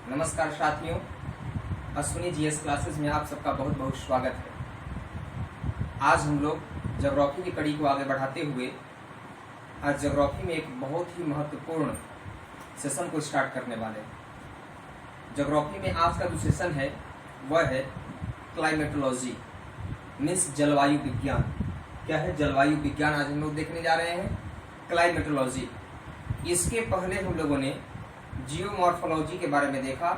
नमस्कार साथियों, Ashwini GS classes में आप सबका बहुत बहुत स्वागत है। आज हम लोग ज्योग्राफी की कड़ी को आगे बढ़ाते हुए आज ज्योग्राफी में एक बहुत ही महत्वपूर्ण सेशन को स्टार्ट करने वाले हैं। ज्योग्राफी में आज का जो सेशन है वह है क्लाइमेटोलॉजी, मीन्स जलवायु विज्ञान। क्या है? जलवायु विज्ञान आज हम लोग देखने जा रहे हैं, क्लाइमेटोलॉजी। इसके पहले हम लोगों ने जियोमॉर्फोलॉजी के बारे में देखा।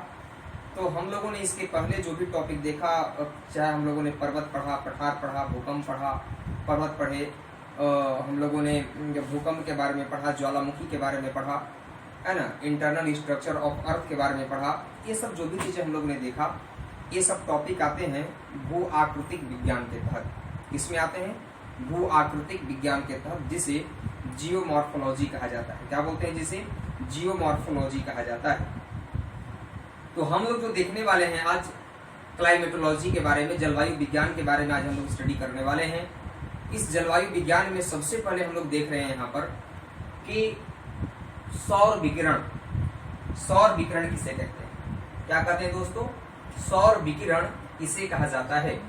तो हम लोगों ने इसके पहले जो भी टॉपिक देखा, चाहे हम लोगों ने पर्वत पढ़ा, पठार पढ़ा, भूकंप पढ़ा, पर्वत पढ़े, हम लोगों ने भूकंप के बारे में पढ़ा, ज्वालामुखी के बारे में पढ़ा, है ना, इंटरनल स्ट्रक्चर ऑफ अर्थ के बारे में पढ़ा। ये सब जो भी चीज़ें हम लोगों ने देखा, ये सब टॉपिक आते हैं भू आकृतिक विज्ञान के तहत। इसमें आते हैं भू आकृतिक विज्ञान के तहत, जिसे जियोमॉर्फोलॉजी कहा जाता है। क्या बोलते हैं? जिसे जियोमॉर्फोलॉजी कहा जाता है। तो हम लोग जो देखने वाले हैं आज क्लाइमेटोलॉजी के बारे में, जलवायु विज्ञान के बारे में आज हम लोग स्टडी करने वाले हैं। इस जलवायु विज्ञान में सबसे पहले हम लोग देख रहे हैं यहाँ पर कि सौर विकिरण। सौर विकिरण किसे कहते हैं? क्या कहते हैं दोस्तों? सौर विकिरण किसे कहा जाता है?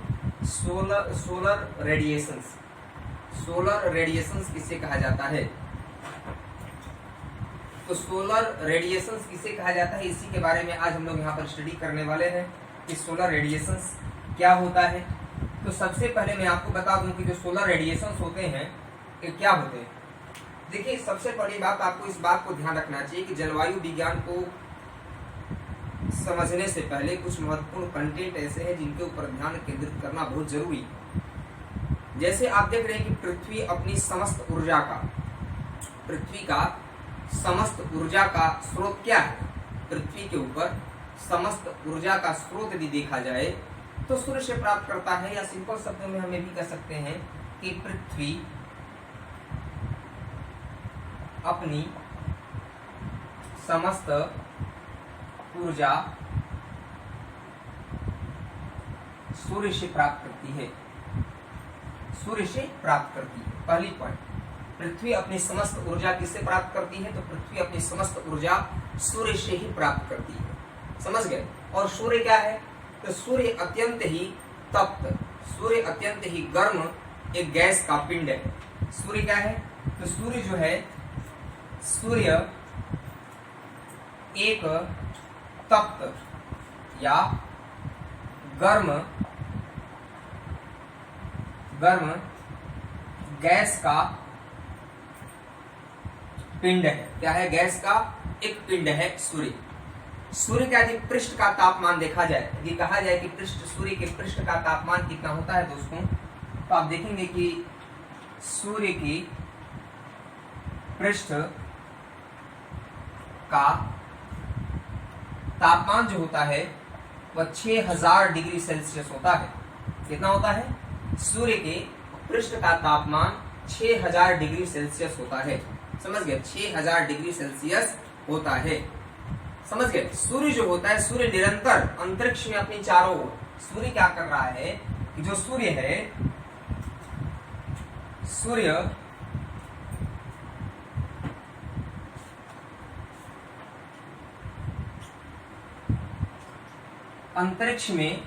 Solar radiations. सोलर रेडिएशंस किसे कहा जाता है? तो सोलर रेडिएशंस किसे कहा जाता है, इसी के बारे में आज हम लोग यहाँ पर स्टडी करने वाले हैं कि सोलर रेडिएशंस क्या होता है। तो सबसे पहले मैं आपको बता दूं कि जो सोलर रेडिएशंस होते हैं ये क्या होते हैं। देखिए, सबसे बड़ी बात आपको इस बात को ध्यान रखना चाहिए कि जलवायु विज्ञान को समझने से पहले कुछ महत्वपूर्ण कंटेंट ऐसे हैं जिनके ऊपर ध्यान केंद्रित करना बहुत जरूरी है। जैसे आप देख रहे हैं कि पृथ्वी अपनी समस्त ऊर्जा का, पृथ्वी का समस्त ऊर्जा का स्रोत क्या है? पृथ्वी के ऊपर समस्त ऊर्जा का स्रोत यदि देखा जाए तो सूर्य से प्राप्त करता है, या सिंपल शब्दों में हम ये भी कह सकते हैं कि पृथ्वी अपनी समस्त ऊर्जा सूर्य से प्राप्त करती है। सूर्य से प्राप्त करती है, पहली पॉइंट। पृथ्वी अपनी समस्त ऊर्जा किससे प्राप्त करती है? तो पृथ्वी अपनी समस्त ऊर्जा सूर्य से ही प्राप्त करती है। समझ गए? और सूर्य क्या है? तो सूर्य अत्यंत ही तप्त, सूर्य अत्यंत ही गर्म एक गैस का पिंड है। सूर्य क्या है? तो सूर्य जो है, सूर्य एक तप्त या गर्म गैस का पिंड है। क्या है? गैस का एक पिंड है सूर्य। सूर्य का यदि पृष्ठ का तापमान देखा जाए, यदि कहा जाए कि सूर्य के पृष्ठ का तापमान कितना होता है दोस्तों, तो आप देखेंगे कि सूर्य की पृष्ठ का तापमान जो होता है वह 6000 डिग्री सेल्सियस होता है। कितना होता है? सूर्य के पृष्ठ का तापमान 6000 डिग्री सेल्सियस होता है। समझ गए? 6000 डिग्री सेल्सियस होता है। समझ गए? सूर्य जो होता है, सूर्य निरंतर अंतरिक्ष में अपनी चारों ओर, सूर्य क्या कर रहा है कि जो सूर्य है, सूर्य अंतरिक्ष में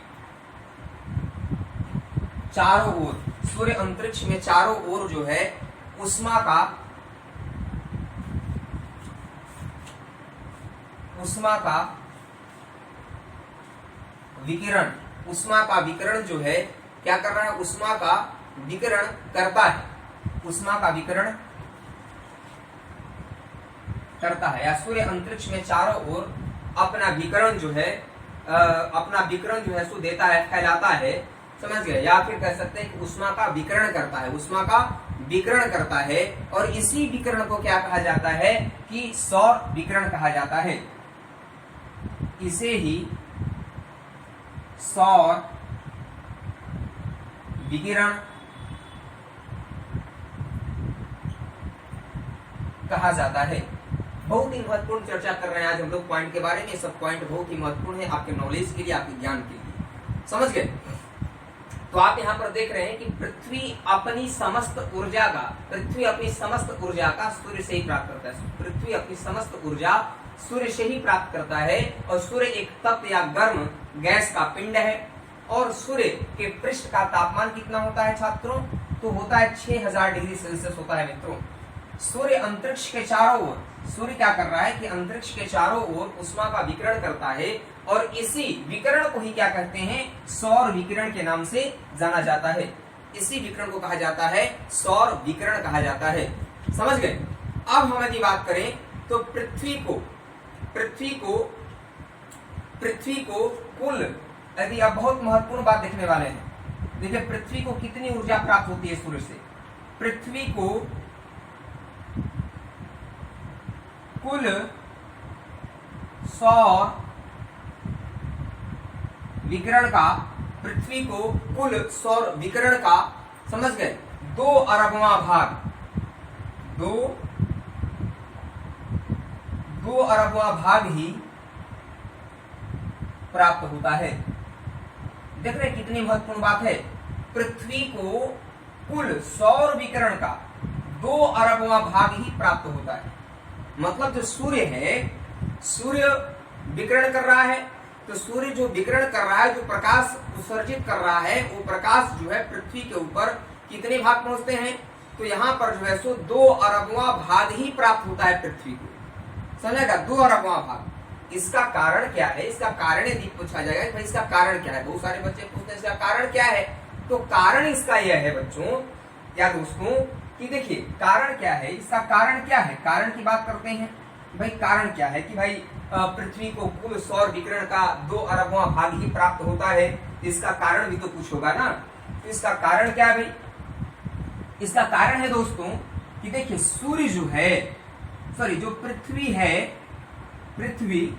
चारों ओर, सूर्य अंतरिक्ष में चारों ओर जो है उष्मा का विकिरण जो है क्या कर रहा है? उष्मा का विकिरण करता है। उष्मा का विकिरण करता है, या सूर्य अंतरिक्ष में चारों ओर अपना विकिरण जो है सो देता है, फैलाता है। समझ गए? या फिर कह सकते हैं कि उष्मा का विकिरण करता है, उष्मा का विकिरण करता है। और इसी विकिरण को क्या कहा जाता है? कि सौर विकिरण कहा जाता है। इसे ही सौर विकिरण कहा जाता है। बहुत ही महत्वपूर्ण चर्चा कर रहे हैं आज हम लोग पॉइंट के बारे में। ये सब पॉइंट बहुत ही महत्वपूर्ण है आपके नॉलेज के लिए, आपके ज्ञान के लिए। समझ गए? तो आप यहाँ पर देख रहे हैं कि पृथ्वी अपनी समस्त ऊर्जा का सूर्य से ही प्राप्त करता है। पृथ्वी अपनी समस्त ऊर्जा सूर्य से ही प्राप्त करता है। और सूर्य एक तप्त या गर्म गैस का पिंड है। और सूर्य के पृष्ठ का तापमान कितना होता है छात्रों? तो होता है 6000 डिग्री सेल्सियस होता है मित्रों। सूर्य अंतरिक्ष के चारों ओर, सूर्य क्या कर रहा है कि अंतरिक्ष के चारों ओर उष्मा का विकिरण करता है। और इसी विकिरण को ही क्या कहते हैं? सौर विकिरण के नाम से जाना जाता है। इसी विकिरण को कहा जाता है सौर विकिरण कहा जाता है। समझ गए? अब हम यदि बात करें तो पृथ्वी को कुल, यदि आप बहुत महत्वपूर्ण बात देखने वाले हैं, देखिए पृथ्वी को कितनी ऊर्जा प्राप्त होती है सूर्य से। पृथ्वी को कुल सौर विकिरण का, पृथ्वी को कुल सौर विकिरण का, समझ गए, 2 अरबवां भाग, 2 अरबवां भाग ही प्राप्त होता है। देख रहे कितनी महत्वपूर्ण बात है। पृथ्वी को कुल सौर विकिरण का 2 अरबवां भाग ही प्राप्त होता है। मतलब जो सूर्य है, सूर्य विकिरण कर रहा है, तो सूर्य जो विकिरण कर रहा है, जो प्रकाश उत्सर्जित कर रहा है, वो प्रकाश जो है पृथ्वी के ऊपर कितने भाग पहुंचते हैं? तो यहाँ पर जो है सो 2 अरबवां भाग ही प्राप्त होता है पृथ्वी को। समझेगा? 2 अरबवां भाग। इसका कारण क्या है? इसका कारण यदि पूछा जाएगा भाई इसका कारण क्या है, बहुत सारे बच्चे पूछते हैं इसका कारण क्या है। तो कारण इसका यह है बच्चों, क्या दोस्तों, कि देखिए कारण क्या है, इसका कारण क्या है। कारण की बात करते हैं भाई, कारण क्या है कि भाई पृथ्वी को कुल सौर विकिरण का 2 अरबवां भाग ही प्राप्त होता है। इसका कारण भी तो कुछ होगा ना। तो इसका कारण क्या है भाई? इसका कारण है दोस्तों कि देखिए सूर्य जो है, जो पृथ्वी है, पृथ्वी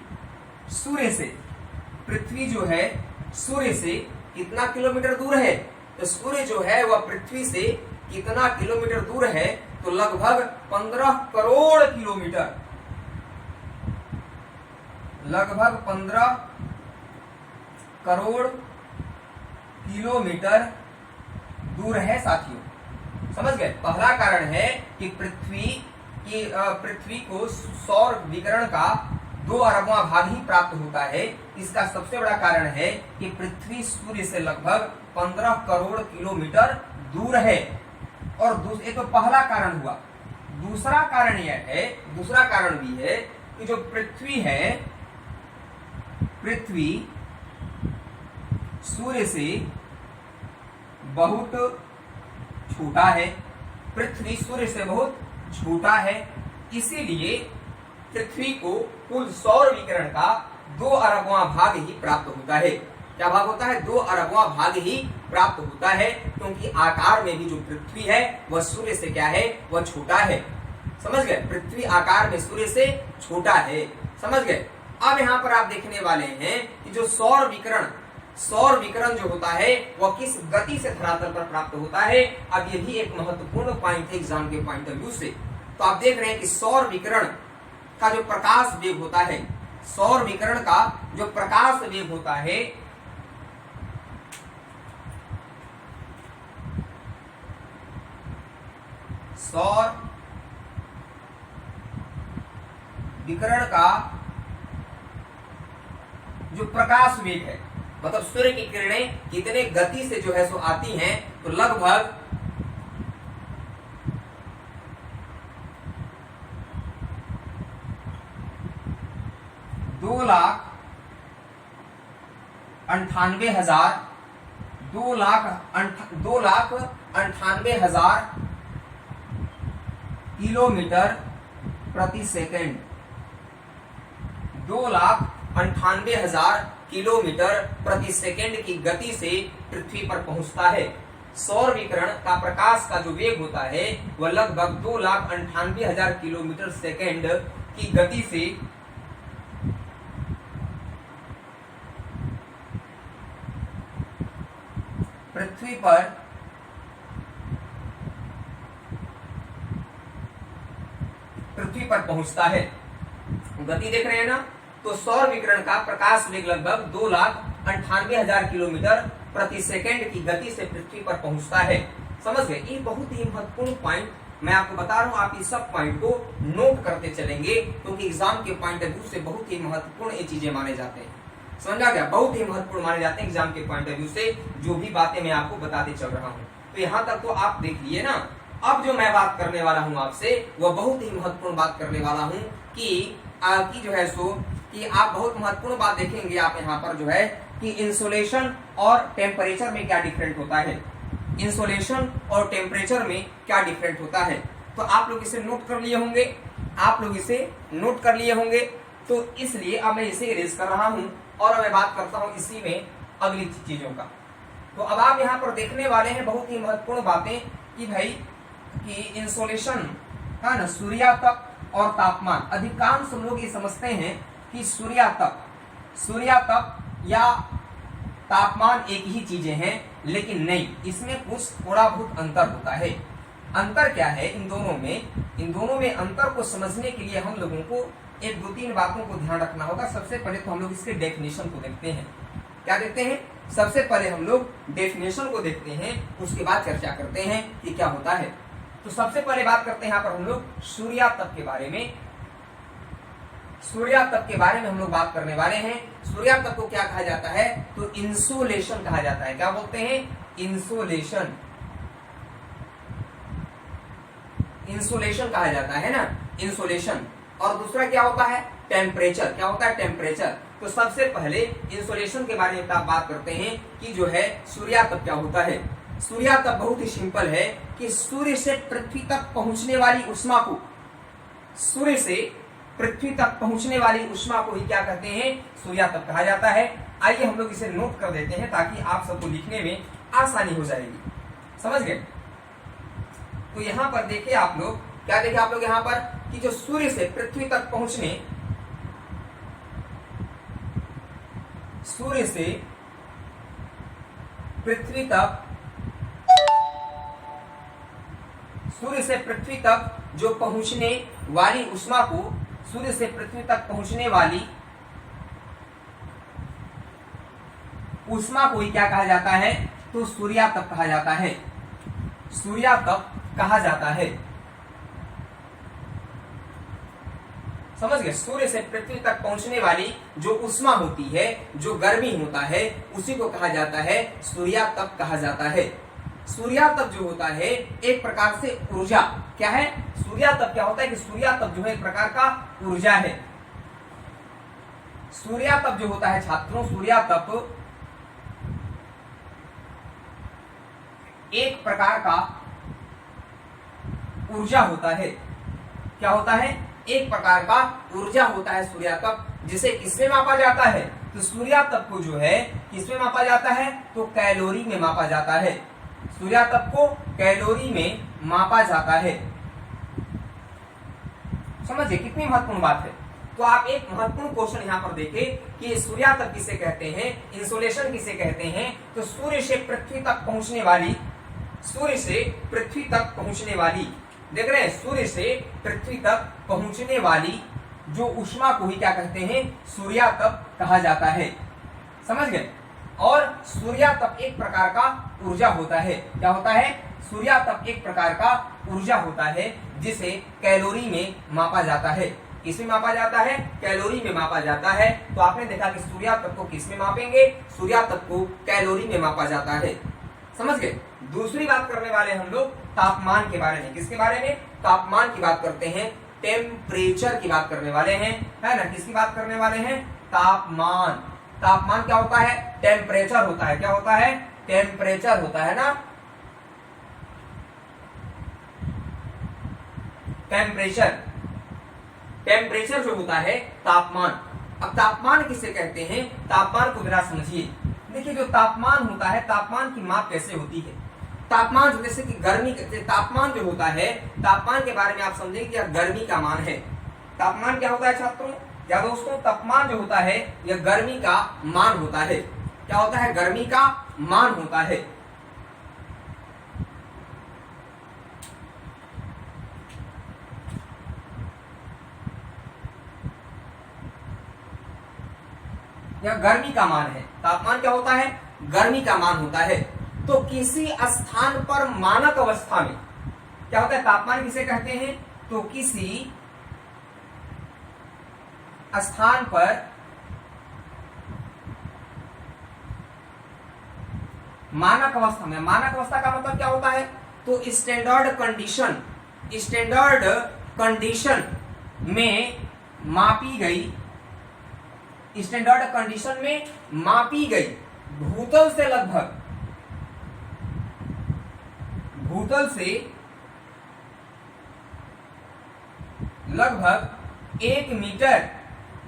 जो है सूर्य से कितना किलोमीटर दूर है? तो सूर्य जो है वह पृथ्वी से कितना किलोमीटर दूर है? तो लगभग 15 करोड़ किलोमीटर, लगभग 15 करोड़ किलोमीटर दूर है साथियों। समझ गए? पहला कारण है कि पृथ्वी को सौर विकिरण का 2 अरबवां भाग ही प्राप्त होता है। इसका सबसे बड़ा कारण है कि पृथ्वी सूर्य से लगभग 15 करोड़ किलोमीटर दूर है। और ये तो पहला कारण हुआ। दूसरा कारण यह है, दूसरा कारण भी है कि जो पृथ्वी है, पृथ्वी सूर्य से बहुत छोटा है। पृथ्वी सूर्य से बहुत छोटा है, इसीलिए पृथ्वी को कुल सौर विकिरण का 2 अरबवां भाग ही प्राप्त होता है। क्या भाग होता है? 2 अरबवां भाग ही प्राप्त होता है, क्योंकि आकार में भी जो पृथ्वी है वह सूर्य से क्या है? वह छोटा है। समझ गए? पृथ्वी आकार में सूर्य से छोटा है। समझ गए? अब यहाँ पर आप देखने वाले हैं कि जो सौर विकिरण जो होता है वह किस गति से धरातल पर प्राप्त होता है। अब ये भी एक महत्वपूर्ण पॉइंट है एग्जाम के पॉइंट ऑफ व्यू से। तो आप देख रहे हैं कि सौर विकिरण का जो प्रकाश वेग होता है, सौर विकिरण का जो प्रकाश वेग होता है, सौर विकिरण का जो प्रकाश वेग है, मतलब सूर्य की किरणें कितने गति से जो है सो आती हैं, तो लगभग 2,98,000 किलोमीटर प्रति सेकंड, 2,98,000 किलोमीटर प्रति सेकंड की गति से पृथ्वी पर पहुंचता है। सौर विकिरण का प्रकाश का जो वेग होता है वह लगभग 2,98,000 किलोमीटर सेकंड की गति से पृथ्वी पर पहुंचता है। गति देख रहे हैं ना? तो सौर विकिरण का प्रकाश वेग लगभग 2,98,000 किलोमीटर प्रति सेकंड की गति से पृथ्वी पर पहुंचता है। समझ गए? ये बहुत ही महत्वपूर्ण पॉइंट मैं आपको बता रहा हूं, आप इस सब पॉइंट को नोट करते चलेंगे, क्योंकि एग्जाम के पॉइंट ऑफ व्यू से बहुत ही महत्वपूर्ण ये चीजें माने जाते हैं। समझा क्या? बहुत ही महत्वपूर्ण माने जाते हैं एग्जाम के पॉइंट ऑफ व्यू से, जो भी बातें मैं आपको बताते चल रहा हूँ। तो यहाँ तक तो आप देख लिए ना। अब जो मैं बात करने वाला हूँ आपसे, वह बहुत ही महत्वपूर्ण बात करने वाला हूँ कि जो है सो कि आप बहुत महत्वपूर्ण बात देखेंगे आप यहाँ पर जो है कि इंसोलेशन और टेम्परेचर में क्या डिफरेंट होता है। इंसोलेशन और टेम्परेचर में क्या डिफरेंट होता है, तो आप लोग इसे नोट कर लिए होंगे, आप लोग इसे नोट कर लिए होंगे। तो इसलिए अब मैं इसे इरेज कर रहा हूं और अब मैं बात करता हूं इसी में अगली चीजों का। तो अब आप यहाँ पर देखने वाले हैं बहुत ही महत्वपूर्ण बातें कि भाई कि इंसोलेशन है ना, सूर्यातप और तापमान। अधिकांश लोग ये समझते हैं कि सूर्यातप या तापमान एक ही चीजें हैं, लेकिन नहीं, इसमें कुछ थोड़ा बहुत अंतर होता है। अंतर क्या है इन दोनों में अंतर को समझने के लिए हम लोगों को एक दो तीन बातों को ध्यान रखना होगा। सबसे पहले तो हम लोग इसके डेफिनेशन को देखते हैं। क्या देखते हैं? सबसे पहले हम लोग डेफिनेशन को देखते हैं, उसके बाद चर्चा करते हैं कि क्या होता है। तो सबसे पहले बात करते हैं यहाँ पर हम लोग सूर्यातप के बारे में। सूर्यातप के बारे में हम लोग बात करने वाले हैं। सूर्यातप को क्या कहा जाता है? तो इंसोलेशन कहा जाता है। क्या बोलते हैं? इंसोलेशन। इंसोलेशन कहा जाता है ना, इंसोलेशन। और दूसरा क्या होता है? टेम्परेचर। क्या होता है? टेम्परेचर। तो सबसे पहले इंसोलेशन के बारे में बात करते हैं कि जो है सूर्यातप क्या होता है। सूर्यातप बहुत ही सिंपल है कि सूर्य से पृथ्वी तक पहुंचने वाली उष्मा को, सूर्य से पृथ्वी तक पहुंचने वाली उष्मा को ही क्या कहते हैं? सूर्यातप कहा जाता है। आइए हम लोग इसे नोट कर देते हैं ताकि आप सबको लिखने में आसानी हो जाएगी। समझ गए? तो यहाँ पर देखिए आप लोग, क्या देखे आप लोग यहाँ पर कि जो सूर्य से पृथ्वी तक पहुंचने, सूर्य से पृथ्वी तक, सूर्य से पृथ्वी तक जो पहुंचने वाली उष्मा को, सूर्य से पृथ्वी तक पहुंचने वाली उष्मा को ही क्या कहा जाता है? तो सूर्यातप कहा जाता है। सूर्यातप कहा जाता है। समझ गए? सूर्य से पृथ्वी तक पहुंचने वाली जो उष्मा होती है, जो गर्मी होता है, उसी को कहा जाता है सूर्यातप कहा जाता है। सूर्यातप जो होता है एक प्रकार से ऊर्जा। क्या है? सूर्यातप क्या होता है कि सूर्यातप जो है एक प्रकार का ऊर्जा है। सूर्यातप जो होता है छात्रों, सूर्यातप एक प्रकार का ऊर्जा होता है। क्या होता है? एक प्रकार का ऊर्जा होता है सूर्यातप, जिसे किसमें मापा जाता है? तो सूर्यातप को जो है किसमें मापा जाता है? तो कैलोरी में मापा जाता है। सूर्यातप को कैलोरी में मापा जाता है। समझिए कितनी महत्वपूर्ण बात है। तो आप एक महत्वपूर्ण क्वेश्चन यहाँ पर देखें कि सूर्यातप किसे कहते हैं, इंसोलेशन किसे कहते हैं। तो सूर्य से पृथ्वी तक पहुंचने वाली, सूर्य से पृथ्वी तक पहुंचने वाली, देख रहे हैं, सूर्य से पृथ्वी तक पहुंचने वाली जो उष्मा को ही क्या कहते हैं? सूर्यातप कहा जाता है। समझ गए? और सूर्यातप एक प्रकार का ऊर्जा होता है। क्या होता है? सूर्यातप एक प्रकार का ऊर्जा होता है, जिसे कैलोरी में मापा जाता है। किसमें मापा जाता है? कैलोरी में मापा जाता है। तो आपने देखा कि सूर्यातप को किसमें मापेंगे? सूर्यातप को कैलोरी में मापा जाता है। समझ गए? दूसरी बात करने वाले हम लोग तापमान के बारे में। किसके बारे में? तापमान की बात करते हैं, टेम्परेचर की बात करने वाले हैं, है ना। किसकी बात करने वाले हैं? तापमान। तापमान क्या होता है? टेम्परेचर होता है। क्या होता है? टेम्परेचर होता है ना, टेम्परेचर। टेम्परेचर जो होता है तापमान। अब तापमान किसे कहते हैं? तापमान को जरा समझिए। देखिए जो तापमान होता है, तापमान की माप कैसे होती है? तापमान जो जैसे कि गर्मी, तापमान जो होता है, तापमान के बारे में आप समझेंगे कि यह गर्मी का मान है। तापमान क्या होता है छात्रों या दोस्तों? तापमान जो होता है यह गर्मी का मान होता है। क्या होता है? गर्मी का मान होता है। यह गर्मी का मान है। तापमान क्या होता है? गर्मी का मान होता है। तो किसी स्थान पर मानक अवस्था में, क्या होता है तापमान किसे कहते हैं? तो किसी स्थान पर मानक अवस्था में, मानक अवस्था का मतलब क्या होता है? तो स्टैंडर्ड कंडीशन, स्टैंडर्ड कंडीशन में मापी गई, स्टैंडर्ड कंडीशन में मापी गई भूतल से लगभग, भूतल से लगभग 1 मीटर,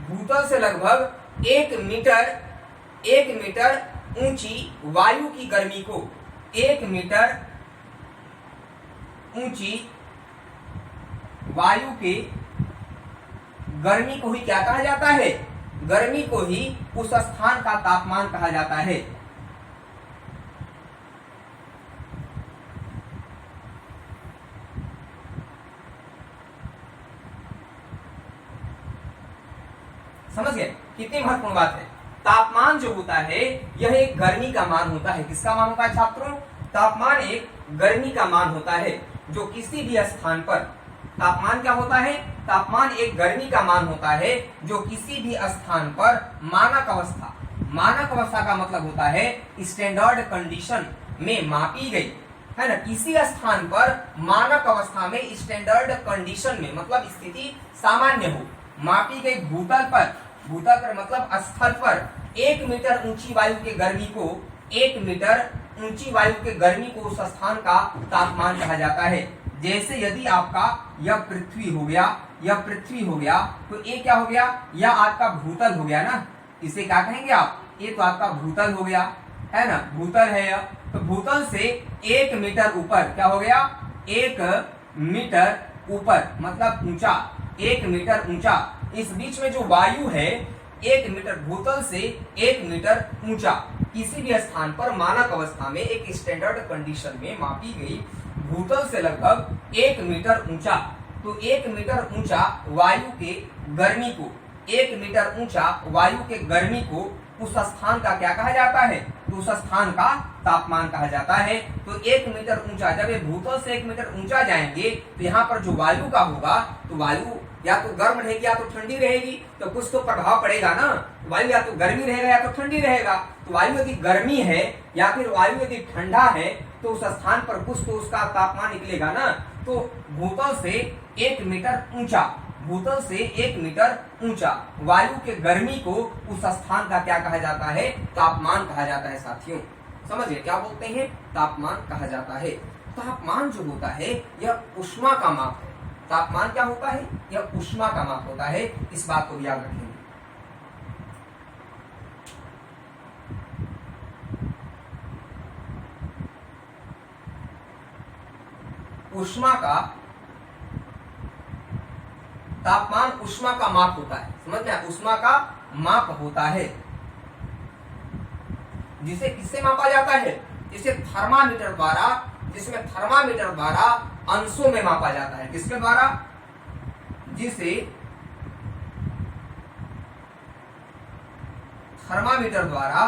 भूतल से लगभग 1 मीटर ऊंची वायु की गर्मी को, 1 मीटर ऊंची वायु के गर्मी को ही क्या कहा जाता है? गर्मी को ही उस स्थान का तापमान कहा जाता है। समझ गए? कितनी महत्वपूर्ण बात है। तापमान जो होता है यह एक गर्मी का मान होता है। किसका मान होता है छात्रों? तापमान एक गर्मी का मान होता है जो किसी भी स्थान पर, तापमान क्या होता है? तापमान एक गर्मी का मान होता है जो किसी भी स्थान पर मानक अवस्था, मानक अवस्था का मतलब होता है स्टैंडर्ड कंडीशन में मापी गई, है ना, किसी स्थान पर मानक अवस्था में स्टैंडर्ड कंडीशन में मतलब स्थिति सामान्य हो, मापी गई भूतल पर, भूतल पर मतलब स्थल पर 1 मीटर ऊंची वायु के गर्मी को, 1 मीटर ऊंची वायु के गर्मी को उस स्थान का तापमान कहा जाता है। जैसे यदि आपका यह पृथ्वी हो गया, यह पृथ्वी हो गया, तो ये क्या हो गया? यह आपका भूतल हो गया ना, इसे क्या कहेंगे आप? ये तो आपका भूतल हो गया, है ना, भूतल है यह। तो भूतल से 1 मीटर ऊपर क्या हो गया? 1 मीटर ऊपर मतलब ऊंचा, 1 मीटर ऊंचा। इस बीच में जो वायु है 1 मीटर, भूतल से 1 मीटर ऊंचा किसी भी स्थान पर मानक अवस्था में एक स्टैंडर्ड कंडीशन में मापी गई भूतल से लगभग 1 मीटर ऊंचा, तो 1 मीटर ऊंचा वायु के गर्मी को, 1 मीटर ऊंचा वायु के गर्मी को उस स्थान का क्या कहा जाता है? तो उस स्थान का तापमान कहा जाता है। तो 1 मीटर ऊंचा, जब ये भूतल से 1 मीटर ऊंचा जाएंगे तो यहाँ पर जो वायु का होगा, तो वायु या तो गर्म रहेगी या तो ठंडी रहेगी, तो कुछ तो प्रभाव पड़ेगा ना। वायु या तो गर्मी रहेगा या तो ठंडी रहेगा। तो वायु यदि गर्मी है या फिर वायु यदि ठंडा है तो उस स्थान पर कुछ तो उसका तापमान निकलेगा ना। तो भूतल से 1 मीटर ऊंचा, भूतल से 1 मीटर ऊंचा वायु के गर्मी को उस स्थान का क्या कहा जाता है? तापमान कहा जाता है साथियों। समझिए क्या बोलते हैं? तापमान कहा जाता है। तापमान जो होता है यह ऊष्मा का माप है। तापमान क्या होता है? यह ऊष्मा का माप होता है। इस बात को भी याद रखेंगे। ऊष्मा का तापमान ऊष्मा का माप होता है। समझ में? ऊष्मा का माप होता है जिसे किससे मापा जाता है? जिसे थर्मामीटर द्वारा, जिसमें थर्मामीटर द्वारा अंशों में मापा जाता है। किसके द्वारा? जिसे थर्मामीटर द्वारा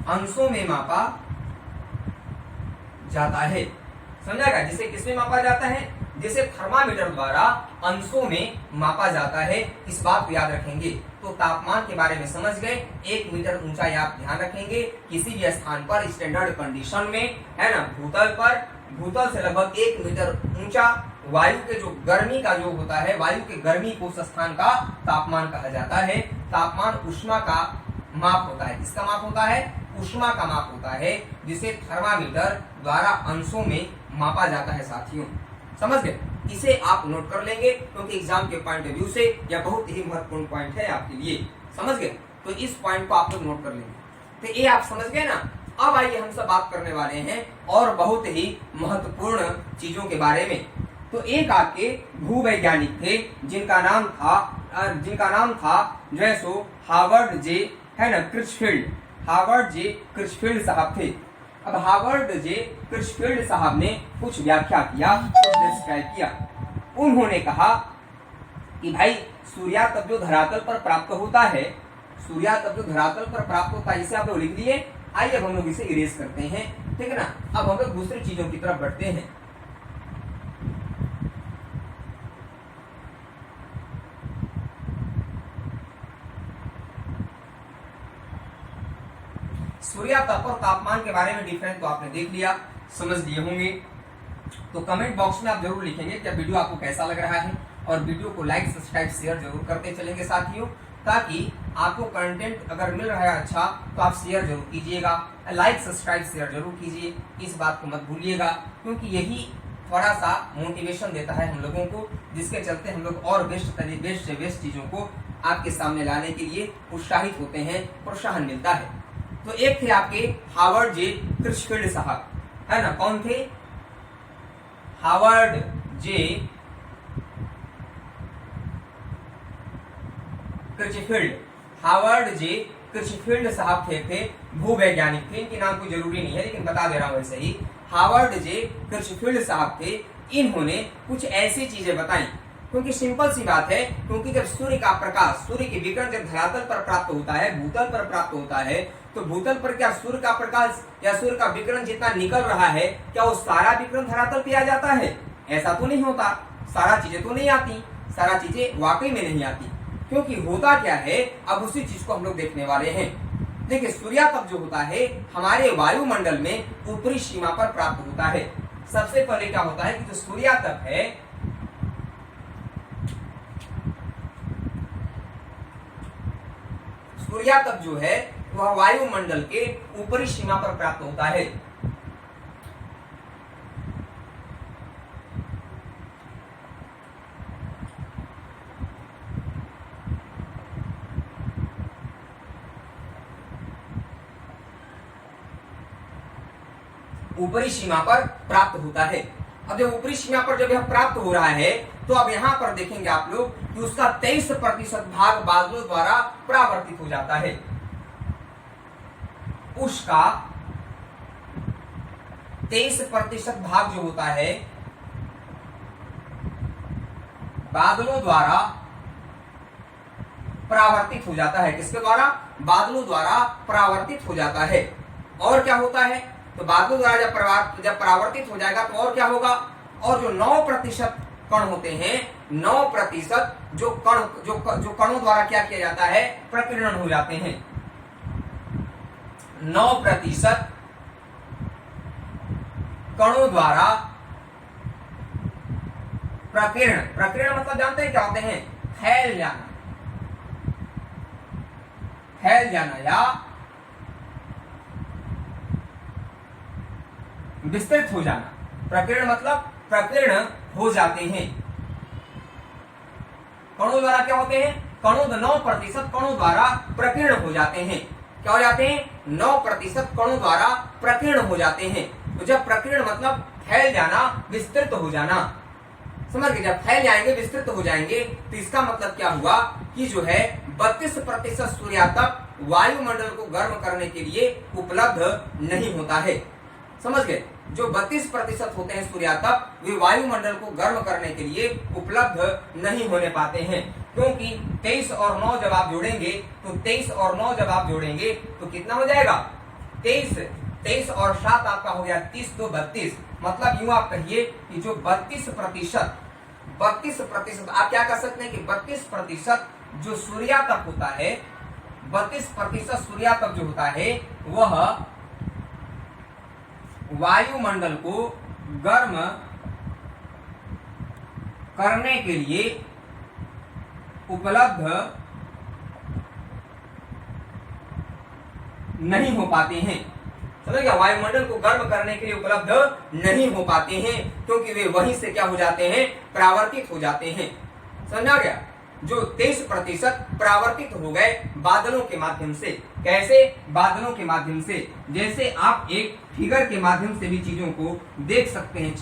अंशों में मापा जाता है। समझाएगा? जिसे किसमें मापा जाता है? जिसे थर्मामीटर द्वारा अंशों में मापा जाता है। इस बात को याद रखेंगे। तो तापमान के बारे में समझ गए। 1 मीटर ऊंचा आप ध्यान रखेंगे। किसी भी स्थान पर स्टैंडर्ड कंडीशन में, है ना, भूतल पर, भूतल से लगभग 1 मीटर ऊंचा वायु के जो गर्मी का जो होता है, वायु के गर्मी को उस स्थान का तापमान कहा जाता है। तापमान ऊष्मा का माप होता है। किसका माप होता है? ऊष्मा का माप होता है, जिसे थर्मामीटर द्वारा अंशों में मापा जाता है साथियों। समझ गए? इसे आप नोट कर लेंगे क्योंकि एग्जाम के पॉइंट ऑफ व्यू से यह बहुत ही महत्वपूर्ण पॉइंट है आपके लिए। समझ गए? तो इस पॉइंट को आप लोग नोट कर लेंगे। तो ये आप समझ गए ना। अब आइए हम सब बात करने वाले हैं और बहुत ही महत्वपूर्ण चीजों के बारे में। तो एक आपके भूवैज्ञानिक थे जिनका नाम था जो है सो हार्वर्ड जे, है ना, क्रिचफील्ड, हार्वर्ड जे क्रिचफील्ड साहब थे। अब हार्वर्ड जे क्रिचफील्ड साहब ने कुछ व्याख्या किया, कुछ डिस्क्राइब किया। उन्होंने कहा कि भाई सूर्यास्त जो धरातल पर प्राप्त होता है, सूर्यातप जो धरातल पर प्राप्त होता है, इसे आप लोग लिख लिए। आइए अब हम लोग इसे इरेज करते हैं, ठीक है ना। अब हम लोग दूसरी चीजों की तरफ बढ़ते हैं। सूर्यातप और तापमान के बारे में डिफरेंस तो आपने देख लिया, समझ लिए होंगे। तो कमेंट बॉक्स में आप जरूर लिखेंगे कि वीडियो आपको कैसा लग रहा है, और वीडियो को लाइक सब्सक्राइब शेयर जरूर करते चलेंगे साथियों, ताकि आपको कंटेंट अगर मिल रहा है अच्छा तो आप शेयर जरूर कीजिएगा, लाइक सब्सक्राइब शेयर जरूर कीजिए, इस बात को मत भूलिएगा, क्योंकि यही थोड़ा सा मोटिवेशन देता है हम लोगों को, जिसके चलते हम लोग और बेस्ट से बेस्ट चीजों को आपके सामने लाने के लिए उत्साहित होते हैं, प्रोत्साहन मिलता है। तो एक थे आपके हार्वर्ड जे क्रिचफील्ड साहब, है ना। कौन थे? हार्वर्ड जे क्रिचफील्ड। हार्वर्ड जे क्रिचफील्ड साहब थे भूवैज्ञानिक थे, इनके नाम कोई जरूरी नहीं है लेकिन बता दे रहा हूं वैसे ही। हार्वर्ड जे क्रिचफील्ड साहब थे, इन्होंने कुछ ऐसी चीजें बताई, क्योंकि सिंपल सी बात है, क्योंकि जब सूर्य का प्रकाश, सूर्य की विकिरण जब धरातल पर प्राप्त होता है, भूतल पर प्राप्त होता है, तो भूतल पर क्या सूर्य का प्रकाश या सूर्य का विकिरण जितना निकल रहा है, क्या वो सारा विकिरण धरातल पे आ जाता है? ऐसा तो नहीं होता, सारा चीजें तो नहीं आती, सारा चीजें वाकई में नहीं आती। क्योंकि होता क्या है, अब उसी चीज को हम लोग देखने वाले हैं। देखिए, सूर्यातप जो होता है हमारे वायुमंडल में ऊपरी सीमा पर प्राप्त होता है। सबसे पहले क्या होता है कि जो सूर्यातप है, सूर्यातप जो है वह वायुमंडल के ऊपरी सीमा पर प्राप्त होता है। ऊपरी सीमा पर प्राप्त होता है। अब जब ऊपरी सीमा पर जब यह प्राप्त हो रहा है, तो अब यहां पर देखेंगे आप लोग कि उसका 23% भाग बादलों द्वारा परावर्तित हो जाता है। उसका 23% भाग जो होता है बादलों द्वारा परावर्तित हो जाता है। किसके द्वारा? बादलों द्वारा परावर्तित हो जाता है। और क्या होता है? तो बादलों द्वारा जब परावर्तित हो जाएगा तो और क्या होगा? और जो 9% कण होते हैं, 9% जो कणों द्वारा क्या किया जाता है? प्रकीर्णन हो जाते हैं। 9% कणों द्वारा प्रकीर्ण मतलब जानते हैं क्या होते हैं? फैल जाना या विस्तृत हो जाना। प्रकीर्ण मतलब प्रकीर्ण हो जाते हैं। कणों द्वारा क्या होते हैं? 9% कणों द्वारा प्रकीर्ण हो जाते हैं। क्या हो जाते हैं? 9% कणों द्वारा प्रकीर्ण हो जाते हैं। तो जब प्रकीर्ण मतलब फैल जाना, विस्तृत हो जाना, समझ गए? जब फैल जाएंगे, विस्तृत हो जाएंगे, तो इसका मतलब क्या हुआ कि जो है 32% सूर्यातप वायुमंडल को गर्म करने के लिए उपलब्ध नहीं होता है। समझ गए? जो 32% होते हैं सूर्यातप, वे वायुमंडल को गर्म करने के लिए उपलब्ध नहीं होने पाते हैं। क्योंकि 23 और 9 जब आप जोड़ेंगे, तो 23 और 9 जब आप जोड़ेंगे तो कितना हो जाएगा? 23 और 7 आपका हो गया 30, तो 32। मतलब यूं आप कहिए कि जो 32% आप क्या कर सकते हैं कि 32% जो सूर्यातप होता है, 32% सूर्यातप जो होता है वह वायुमंडल को गर्म करने के लिए उपलब्ध नहीं हो पाते हैं। समझ गया? वायुमंडल को गर्म करने के लिए उपलब्ध नहीं हो पाते हैं, क्योंकि वे वहीं से क्या हो जाते हैं? परावर्तित हो जाते हैं। समझा गया? जो 23% परावर्तित हो गए बादलों के माध्यम से। कैसे? बादलों के माध्यम से। जैसे आप एक फिगर के माध्यम से भी चीजों को देख सकते हैं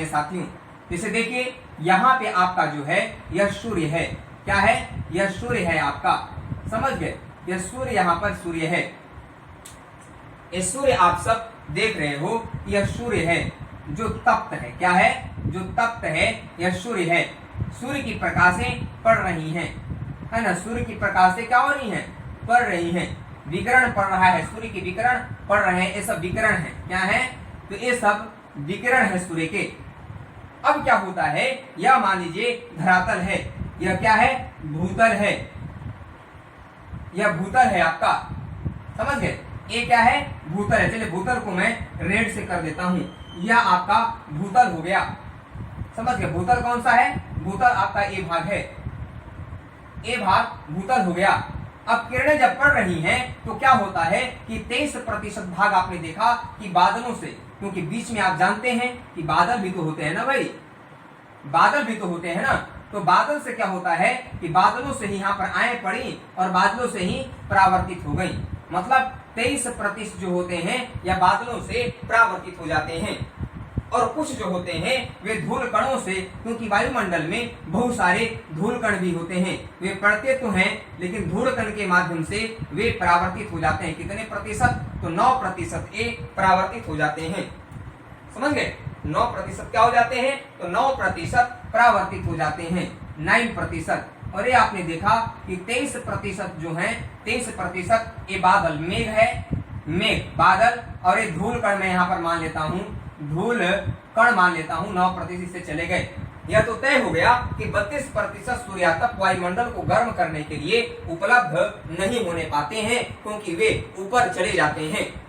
साथियों। जैसे देखिए, यहाँ पे आपका जो है यह सूर्य है। क्या है? यह सूर्य है आपका। समझ गए? यह सूर्य, यहाँ पर सूर्य है। ये सूर्य आप सब देख रहे हो, यह सूर्य है जो तप्त है। क्या है? जो तप्त है, यह सूर्य है। सूर्य की प्रकाशें पड़ रही हैं। है ना, सूर्य की प्रकाश से क्या हो रही है, पड़ रही हैं, विकिरण पड़ रहा है, सूर्य की विकिरण पड़ रहे हैं, ये सब विकिरण है। क्या है, तो ये सब विकिरण है सूर्य के। अब क्या होता है, यह मान लीजिए धरातल है, यह क्या है, भूतल है, यह भूतल है आपका, समझ गए, ये क्या है, भूतल है। चलिए भूतल को मैं रेड से कर देता हूं, यह आपका भूतल हो गया, समझ गए। भूतल कौन सा है, भूतल आपका ए भाग है, ए भाग भूतल हो गया। अब किरणें जब पड़ रही हैं तो क्या होता है कि 23% भाग आपने देखा कि बादलों से, क्योंकि बीच में आप जानते हैं कि बादल भी तो होते हैं ना भाई, बादल भी तो होते हैं ना, तो बादल से क्या होता है कि बादलों से ही यहाँ पर आए पड़ी और बादलों से ही परावर्तित हो गई, मतलब 23% जो होते हैं या बादलों से परावर्तित हो जाते हैं। और कुछ जो होते हैं वे धूल कणों से, क्योंकि वायुमंडल में बहुत सारे धूल कण भी होते हैं, वे पड़ते तो हैं लेकिन धूल कण के माध्यम से वे परावर्तित हो जाते हैं। कितने प्रतिशत, तो 9% ये परावर्तित हो जाते हैं, समझ गए। 9% क्या हो जाते हैं, तो 9% परावर्तित हो जाते हैं, 9%। और ये आपने देखा कि 23% जो है, 23% ये बादल, मेघ है, मेघ बादल, और ये धूल कण मैं यहाँ पर मान लेता हूँ, धूल कण मान लेता हूँ, 9% से चले गए। यह तो तय हो गया कि 32% सूर्यातप वायुमंडल को गर्म करने के लिए उपलब्ध नहीं होने पाते हैं, क्योंकि वे ऊपर चले जाते हैं।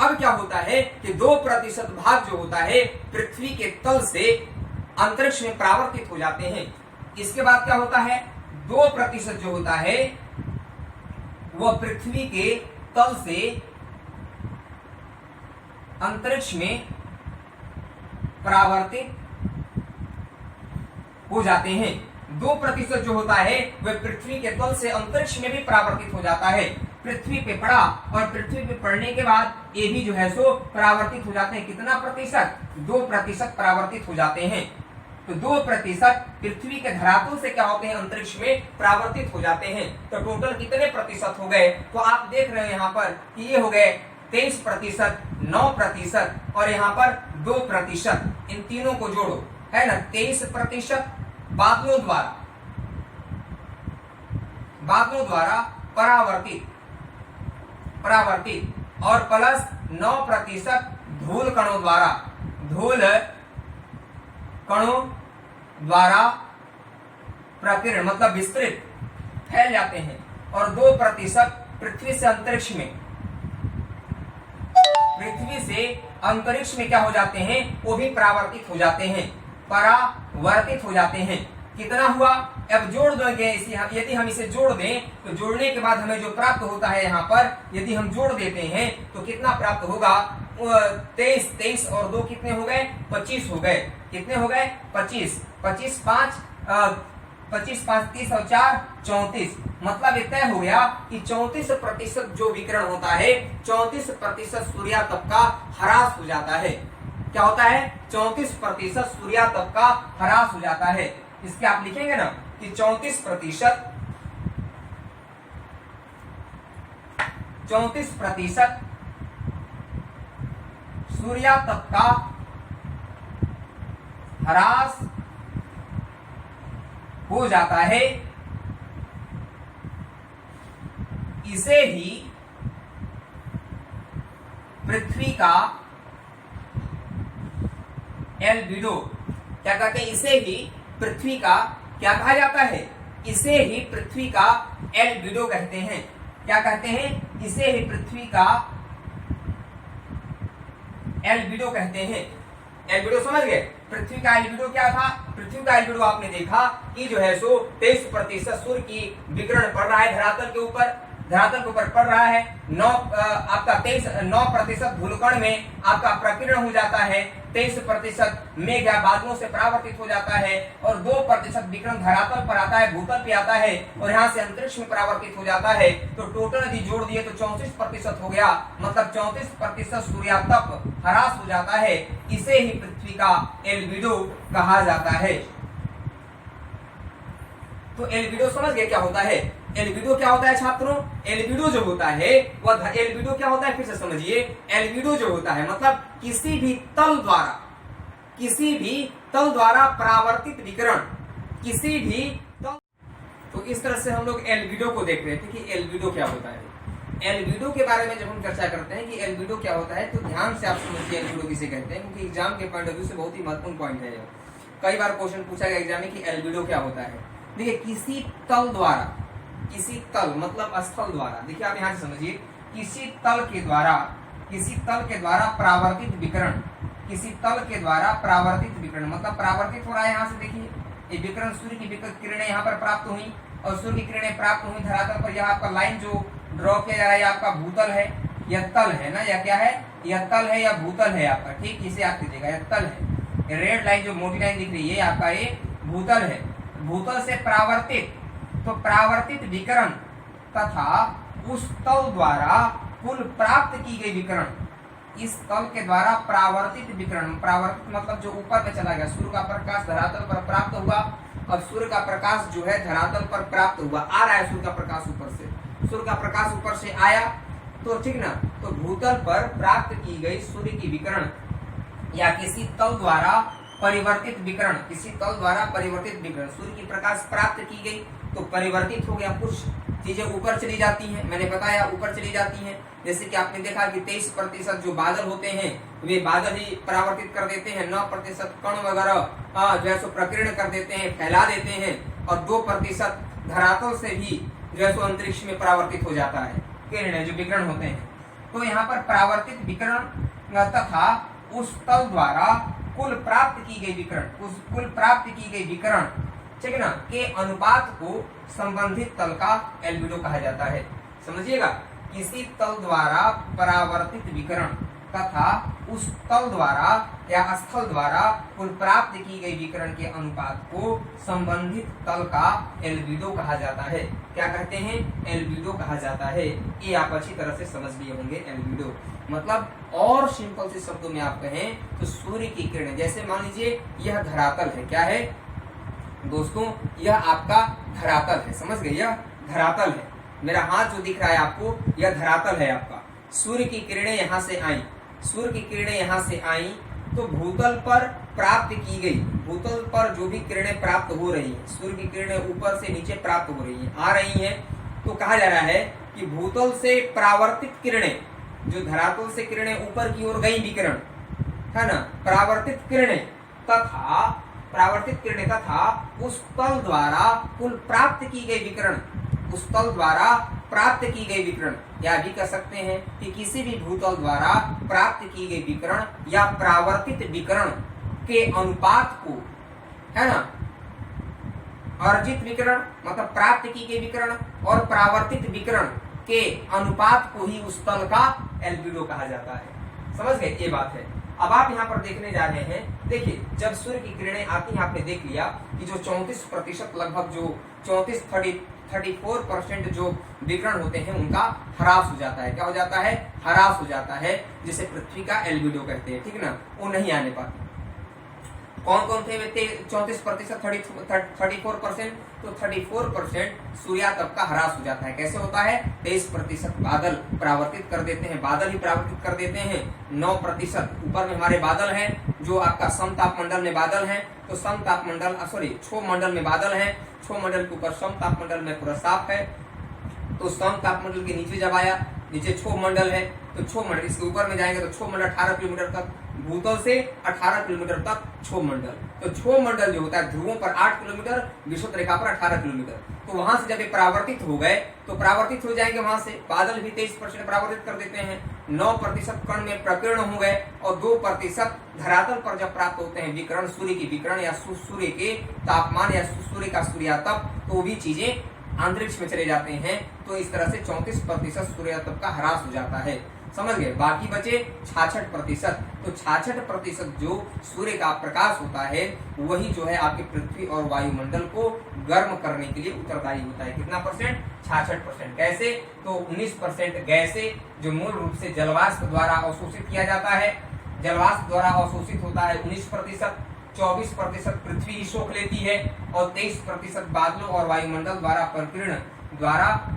अब क्या होता है कि 2% भाग जो होता है पृथ्वी के तल से अंतरिक्ष में परावर्तित हो जाते हैं। इसके बाद क्या होता है, 2% जो होता है वह पृथ्वी के तल से अंतरिक्ष में परावर्तित हो जाते हैं। 2% जो होता है वह पृथ्वी के तल से अंतरिक्ष में भी परावर्तित हो जाता है, पृथ्वी पे पड़ा और पृथ्वी पे पड़ने के बाद ये भी जो है सो परावर्तित हो जाते हैं। कितना प्रतिशत, 2% परावर्तित हो जाते हैं। तो 2% पृथ्वी के धरातल से क्या होते हैं, अंतरिक्ष में परावर्तित हो जाते हैं। तो टोटल कितने प्रतिशत हो गए, तो आप देख रहे हैं यहाँ पर कि ये हो गए 23%, 9% और यहाँ पर 2%। इन तीनों को जोड़ो, है ना, 23% बादलों द्वारा परावर्तित और प्लस 9% धूल कणों द्वारा प्रकीर्ण, मतलब विस्तृत फैल जाते हैं। और 2% पृथ्वी से अंतरिक्ष में क्या हो जाते हैं, वो भी परावर्तित हो जाते हैं, परावर्तित हो जाते हैं। कितना हुआ, अब जोड़ देंगे इसे, यदि हम इसे जोड़ दें तो जोड़ने के बाद हमें जो प्राप्त होता है यहाँ पर, यदि हम जोड़ देते हैं तो कितना प्राप्त होगा, 23 और 2 कितने हो गए, 25 हो गए। कितने हो गए, 25, 25 5 30 और 4 34। मतलब तय हो गया कि 34% जो विकिरण होता है, 34% सूर्यातप का ह्रास हो जाता है। क्या होता है, 34% सूर्यातप का ह्रास हो जाता है। इसके आप लिखेंगे ना कि 34% सूर्यातप का ह्रास हो जाता है। इसे ही पृथ्वी का एल्बिडो, क्या कहते हैं, इसे ही पृथ्वी का क्या कहा जाता है, इसे ही पृथ्वी का एल्बिडो कहते हैं। क्या कहते हैं, इसे ही पृथ्वी का एल्बिडो कहते हैं। एल्बिडो समझ गए, पृथ्वी का एल्बिडो क्या था, पृथ्वी का एल्बिडो आपने देखा कि जो है सो 23% सूर्य की विकिरण पड़ रहा है धरातल के ऊपर पड़ रहा है। 9% धूलकण में आपका प्रकीर्ण हो जाता है, 23% मेघ या बादलों से परावर्तित हो जाता है और 2% विकिरण धरातल पर आता है, भूतल पे आता है और यहाँ से अंतरिक्ष में परावर्तित हो जाता है। तो टोटल यदि जोड़ दिए तो 34% हो गया, मतलब 34% सूर्यातप ह्रास हो जाता है। इसे ही पृथ्वी का एल्बिडो कहा जाता है। तो एल्बिडो समझ गए क्या होता है, एल्बिडो क्या होता है छात्रों, एल्बिडो जो होता है वह एल्बिडो क्या होता है, फिर से समझिए, एल्बिडो जो होता है मतलब किसी भी तल द्वारा परावर्तित विकिरण, किसी भी तल। तो इस तरह से हम लोग एल्बिडो को देख रहे थे कि एल्बिडो क्या होता है। एल्बिडो के बारे में जब हम चर्चा करते हैं कि एल्बिडो क्या होता है, तो ध्यान से आप समझिए एल्बिडो किसे कहते हैं, क्योंकि एग्जाम के पॉइंट ऑफ व्यू से बहुत ही महत्वपूर्ण पॉइंट है। कई बार क्वेश्चन पूछा गया एग्जाम में कि एल्बिडो क्या होता है। देखिए, किसी तल द्वारा, किसी तल मतलब स्थल द्वारा, देखिए आप यहाँ से समझिए, किसी तल के द्वारा परावर्तित विकिरण, किसी तल के द्वारा परावर्तित विकिरण मतलब परावर्तित हो रहा है। यहाँ से देखिए, ये विकिरण सूर्य की किरणें यहाँ पर प्राप्त हुई और सूर्य की किरणें प्राप्त हुई धरातल पर। यह आपका लाइन जो ड्रॉ किया जा रहा है, यह आपका भूतल है, यह तल है ना, यह क्या है, यह तल है या भूतल है आपका, ठीक, इसे आप कीजिएगा, यह तल है। रेड लाइन जो मोटी लाइन दिख रही है, आपका ये भूतल है। भूतल से परावर्तित, तो परावर्तित विकिरण तथा उस तल द्वारा कुल प्राप्त की गई विकिरण, इस तल के द्वारा परावर्तित विकिरण, परावर्तित मतलब जो ऊपर में चला गया, सूर्य का प्रकाश धरातल पर प्राप्त हुआ। अब सूर्य का प्रकाश जो है धरातल पर प्राप्त हुआ, आ रहा है सूर्य का प्रकाश ऊपर से, सूर्य का प्रकाश ऊपर से आया, तो ठीक ना, तो भूतल पर प्राप्त की गई सूर्य की विकिरण या किसी तल द्वारा परिवर्तित विकिरण, किसी तल द्वारा परिवर्तित विकिरण, सूर्य की प्रकाश प्राप्त की गई तो परिवर्तित हो गया, कुछ चीजें ऊपर चली जाती हैं, मैंने बताया ऊपर चली जाती हैं। जैसे कि आपने देखा कि 23% जो बादल होते हैं वे बादल ही परावर्तित कर देते हैं, 9% कण वगैरह जो है सो प्रकीर्ण कर देते हैं, फैला देते हैं, और 2% धरातल से भी जो है सो अंतरिक्ष में परावर्तित हो जाता है, किरणें जो विकिरण होते हैं। तो यहाँ पर परावर्तित विकिरण तथा उस तल द्वारा कुल प्राप्त की गई विकिरण, उस कुल प्राप्त की गई विकिरण, ठीक है ना, के अनुपात को संबंधित तल का एल्बिडो कहा जाता है। समझिएगा, किसी तल द्वारा परावर्तित विकिरण तथा उस तल द्वारा या स्थल द्वारा कुल प्राप्त की गई विकिरण के अनुपात को संबंधित तल का एल्बिडो कहा जाता है। क्या कहते हैं, एल्बिडो कहा जाता है। ये आप अच्छी तरह से समझ लिए होंगे। एल्बिडो मतलब और सिंपल से शब्दों में आप कहें तो सूर्य की किरणें, जैसे मान लीजिए यह धरातल है, क्या है दोस्तों, यह आपका धरातल है, समझ गए, यह धरातल है, मेरा हाथ जो दिख रहा है आपको, यह धरातल है आपका। सूर्य की किरणें यहाँ से आई, सूर्य की किरणें यहाँ से आई, तो भूतल पर प्राप्त की गई, भूतल पर जो भी किरणें प्राप्त हो रही है, सूर्य की किरणें ऊपर से नीचे प्राप्त हो रही है, आ रही हैं, तो कहा जा रहा है कि भूतल से परावर्तित किरणें, जो धरातल से किरणें ऊपर की ओर गई विकिरण है ना, परावर्तित किरणें तथा उस तल द्वारा कुल प्राप्त की गई विकिरण, उस तल द्वारा प्राप्त की गई विकिरण, या भी कह सकते हैं कि किसी भी भूतल द्वारा प्राप्त की गई विकिरण या परावर्तित विकिरण के अनुपात को, है ना, अर्जित विकिरण मतलब प्राप्त की गई विकिरण और परावर्तित विकिरण के अनुपात को ही उस तल का एल्बिडो कहा जाता है। समझ गए, ये बात है। अब आप यहाँ पर देखने जा रहे हैं, देखिए जब सूर्य की किरणें आती हैं, आपने देख लिया कि जो 34% लगभग जो 34% जो विकिरण होते हैं उनका ह्रास हो जाता है। क्या हो जाता है, ह्रास हो जाता है, जिसे पृथ्वी का एल्बिडो कहते हैं, ठीक ना, वो नहीं आने पाते। कौन कौन थे 34%, 34%, तो 34% सूर्यातप का ह्रास हो जाता है। कैसे होता है, 23% बादल परावर्तित कर देते हैं, बादल ही परावर्तित कर देते हैं, 9% ऊपर में हमारे बादल हैं, जो आपका समतापमंडल में बादल हैं, तो समतापमंडल क्षोभ मंडल में बादल हैं, क्षोभ मंडल के ऊपर समतापमंडल में पूरा साफ है, तो समतापमंडल के नीचे जब आया, नीचे क्षोभ मंडल है, तो क्षोभ मंडल इसके ऊपर में जाएंगे तो क्षोभ मंडल 18 किलोमीटर तक, भूतल से 18 किलोमीटर तक क्षोभ मंडल। तो क्षोभ मंडल जो होता है ध्रुवों पर 8 किलोमीटर, विषुवत रेखा पर 18 किलोमीटर, तो वहां से जब ये परावर्तित हो गए तो परावर्तित हो जाएंगे, वहां से बादल भी 23% परावर्तित कर देते हैं, 9% कण में प्रकीर्ण हो गए, और 2% धरातल पर जब प्राप्त होते हैं विकिरण, सूर्य की विकिरण या सूर्य के तापमान या सूर्य का सूर्यातप, तो भी चीजें अंतरिक्ष में चले जाते हैं। तो इस तरह से 34% सूर्यातप का ह्रास हो जाता है। समझ गए, बाकी बचे 66%। तो 66% जो सूर्य का प्रकाश होता है वही जो है आपकी पृथ्वी और वायुमंडल को गर्म करने के लिए उत्तरदायी होता है। कितना परसेंट, 66%। कैसे, तो 19% गैसें जो मूल रूप से जलवाष्प द्वारा अवशोषित किया जाता है, जलवाष्प द्वारा अवशोषित होता है 19%, 24% पृथ्वी ही सोख लेती है, और 23% बादलों और वायुमंडल द्वारा प्रकीर्ण द्वारा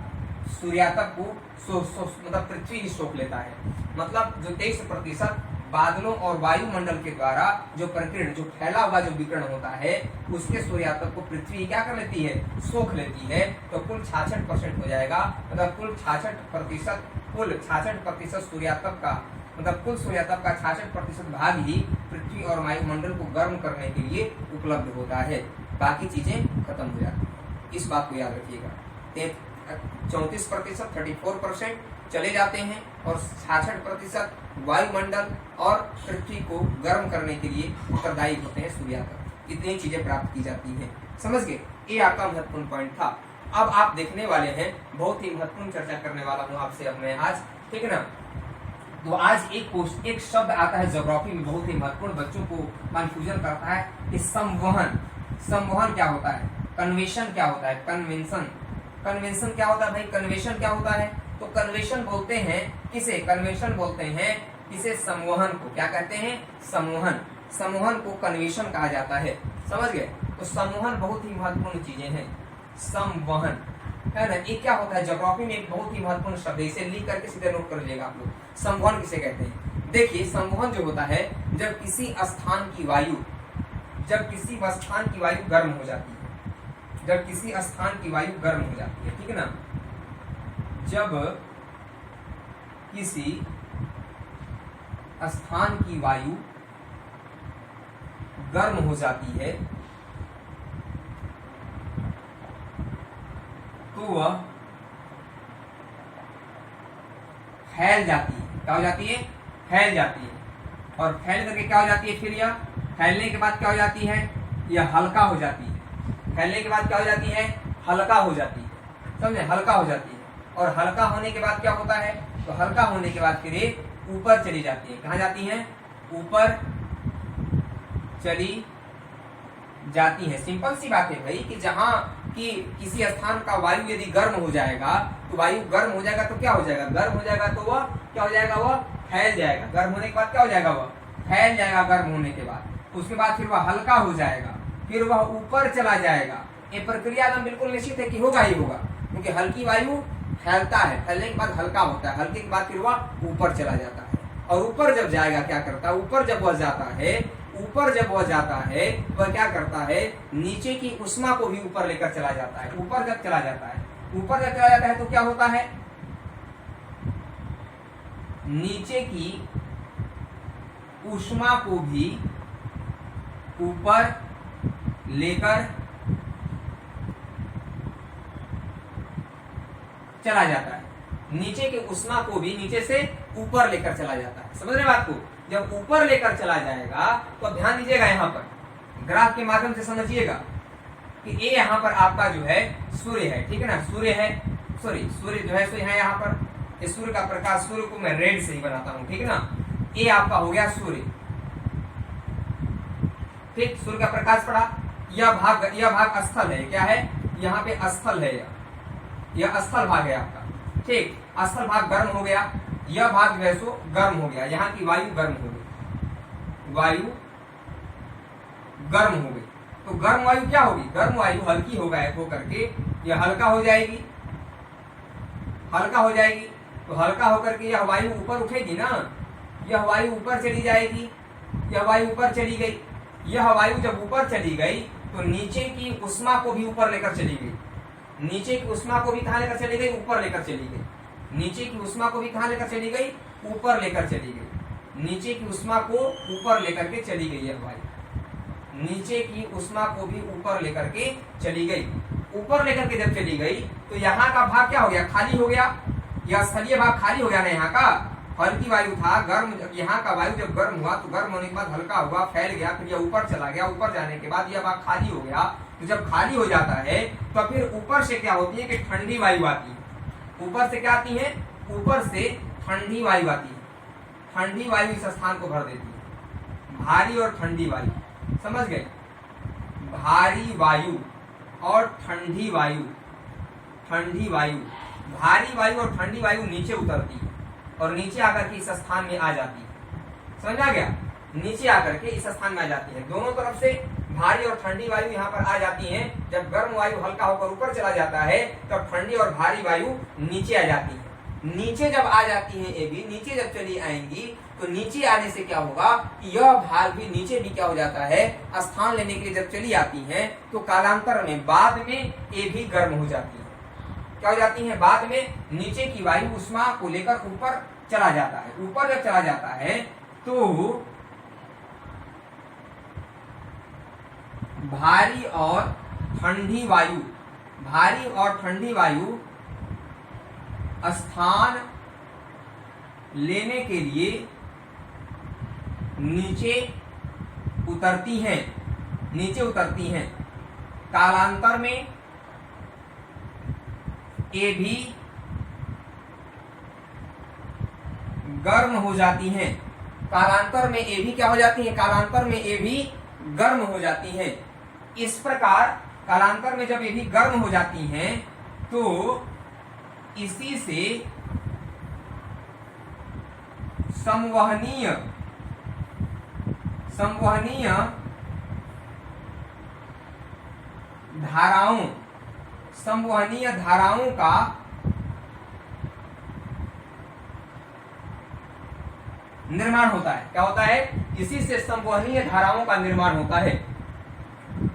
सूर्यातप को मतलब पृथ्वी ही सोख लेता है। मतलब जो 23% बादलों और वायुमंडल के द्वारा जो प्रकीर्ण, जो फैला हुआ जो विकिरण होता है, उसके सूर्यातप को पृथ्वी क्या कर लेती है, सोख लेती है। तो कुल 66% हो जाएगा, मतलब कुल 66% सूर्यातप का, मतलब कुल सूर्यातप का 66% भाग ही पृथ्वी और वायुमंडल को गर्म करने के लिए उपलब्ध होता है। बाकी चीजें खत्म हो जाती है, इस बात को याद रखिएगा। 34% 34% चले जाते हैं और 66% वायुमंडल और पृथ्वी को गर्म करने के लिए उत्तरदायी होते हैं सूर्यातप। इतनी चीजें प्राप्त की जाती हैं, समझ गए? ये आपका महत्वपूर्ण पॉइंट था। अब आप देखने वाले हैं, बहुत ही महत्वपूर्ण चर्चा करने वाला हूँ आपसे अब मैं आज, ठीक है ना। तो आज एक शब्द आता है ज्योग्राफी में, बहुत ही महत्वपूर्ण, बच्चों को कंफ्यूजन करता है कि संवहन। संवहन क्या होता है, कन्वेंशन क्या होता है, कन्वेंशन क्या होता है भाई, कन्वेंशन क्या होता है? तो कन्वेंशन बोलते हैं किसे, कन्वेंशन बोलते हैं किसे, संवहन को। क्या कहते हैं, संवहन। संवहन को कन्वेंशन कहा जाता है, समझ गए? तो संवहन बहुत ही महत्वपूर्ण चीजें हैं, संवहन, है ना। ये क्या होता है, ज्योग्राफी में एक बहुत ही महत्वपूर्ण शब्द है, इसे लिख करके सीधे नोट कर लीजिएगा आप लोग। संवहन किसे कहते हैं? देखिए, संवहन जो होता है, जब किसी स्थान की वायु गर्म हो जाती है, जब किसी स्थान की वायु गर्म हो जाती है, ठीक है ना। जब किसी स्थान की वायु गर्म हो जाती है तो वह फैल जाती है। क्या हो जाती है, फैल जाती है। और फैल करके क्या हो जाती है, फिर यह फैलने के बाद क्या हो जाती है, यह हल्का हो जाती है। फैलने के बाद क्या हो जाती है, हल्का हो जाती है, समझे, हल्का हो जाती है। और हल्का होने के बाद क्या होता है, तो हल्का होने के बाद फिर ये ऊपर चली जाती है। कहाँ जाती है, ऊपर चली जाती है। सिंपल सी बात है भाई, कि जहां कि किसी स्थान का वायु यदि गर्म हो जाएगा, तो वायु गर्म हो जाएगा तो क्या हो जाएगा, गर्म हो जाएगा तो वह क्या हो जाएगा, वह फैल जाएगा। गर्म होने के बाद क्या हो जाएगा, वह फैल जाएगा। गर्म होने के बाद उसके बाद फिर वह हल्का हो जाएगा, फिर वह ऊपर चला जाएगा। ये प्रक्रिया एकदम बिल्कुल निश्चित है कि होगा ही होगा, क्योंकि हल्की वायु फैलता है, फैलने के बाद हल्का होता है, हल्के के बाद फिर वह ऊपर चला जाता है। और ऊपर जब जाएगा क्या करता है, ऊपर जब वह जाता है, वह क्या करता है, नीचे की ऊष्मा को भी ऊपर लेकर चला जाता है। ऊपर जब चला जाता है तो क्या होता है, नीचे की ऊष्मा को भी ऊपर लेकर चला जाता है। नीचे की ऊष्मा को भी नीचे से ऊपर लेकर चला जाता है। समझ रहे बात को? जब ऊपर लेकर चला जाएगा तो ध्यान दीजिएगा, यहाँ पर ग्राफ के माध्यम से समझिएगा कि ये यहाँ पर आपका जो है सूर्य है, ठीक है ना। सूर्य है, सूर्य जो है सो है यहाँ पर, ये सूर्य का प्रकाश, सूर्य को मैं रेड से ही बनाता हूँ, ठीक है ना। ये आपका हो गया सूर्य, ठीक, सूर्य का प्रकाश पड़ा। यह भाग स्थल है, क्या है, यहाँ पे स्थल है, यह स्थल भाग है आपका, ठीक। स्थल भाग गर्म हो गया, यह भाग जो है सो गर्म हो गया, यहाँ की वायु गर्म हो गई, वायु गर्म हो गई। तो गर्म वायु क्या होगी, गर्म वायु हल्की हो करके यह हल्का हो जाएगी, तो हल्का होकर के यह वायु ऊपर उठेगी ना, यह वायु ऊपर चली जाएगी, यह वायु ऊपर चली गई। यह वायु जब ऊपर चली गई तो नीचे की ऊष्मा को भी ऊपर लेकर चली गई। नीचे की ऊष्मा को भी कहाँ लेकर चली गई, ऊपर लेकर चली गई। नीचे की ऊष्मा को भी कहाँ लेकर चली गई, ऊपर लेकर चली गई। नीचे की ऊष्मा को ऊपर लेकर के चली गई यह वायु, नीचे की ऊष्मा को भी ऊपर लेकर के चली गई। ऊपर लेकर के जब चली गई तो यहाँ का भाग क्या हो गया, खाली हो गया। यह स्थलीय भाग खाली हो गया ना, यहाँ का हल्की वायु था, गर्म, यहाँ का वायु जब गर्म हुआ तो गर्म होने के बाद हल्का हुआ, फैल गया, फिर यह ऊपर चला गया। ऊपर जाने के बाद यह भाग खाली हो गया। तो जब खाली हो जाता है तो फिर ऊपर से क्या होती है कि ठंडी वायु आती है। ऊपर से क्या आती है, ऊपर से ठंडी वायु आती है। ठंडी वायु इस स्थान को भर देती है। भारी और ठंडी वायु, समझ गए, भारी वायु और ठंडी वायु। ठंडी वायु, भारी वायु और ठंडी वायु नीचे उतरती है और नीचे आकर के इस स्थान में आ जाती है। समझ आ गया, नीचे आकर के इस स्थान में आ जाती है। दोनों तरफ से भारी और ठंडी वायु यहाँ पर आ जाती है। जब गर्म वायु हल्का होकर ऊपर चला जाता है तब ठंडी और भारी वायु नीचे आ जाती है। नीचे जब आ जाती हैं, ए भी नीचे जब चली आएंगी तो नीचे आने से क्या होगा कि यह भाग भी नीचे भी क्या हो जाता है, स्थान लेने के लिए जब चली आती हैं तो कालांतर में बाद में ए भी गर्म हो जाती है। क्या हो जाती है, बाद में नीचे की वायु उष्मा को लेकर ऊपर चला जाता है। ऊपर जब चला जाता है तो भारी और ठंडी वायु, भारी और ठंडी वायु स्थान लेने के लिए नीचे उतरती हैं, नीचे उतरती हैं। कालांतर में ए भी गर्म हो जाती हैं। कालांतर में ए भी क्या हो जाती हैं, कालांतर में ए भी गर्म हो जाती हैं। इस प्रकार कालांतर में जब ये भी गर्म हो जाती हैं तो इसी से संवहनीय धाराओं का निर्माण होता है। क्या होता है, इसी से संवहनीय धाराओं का निर्माण होता है।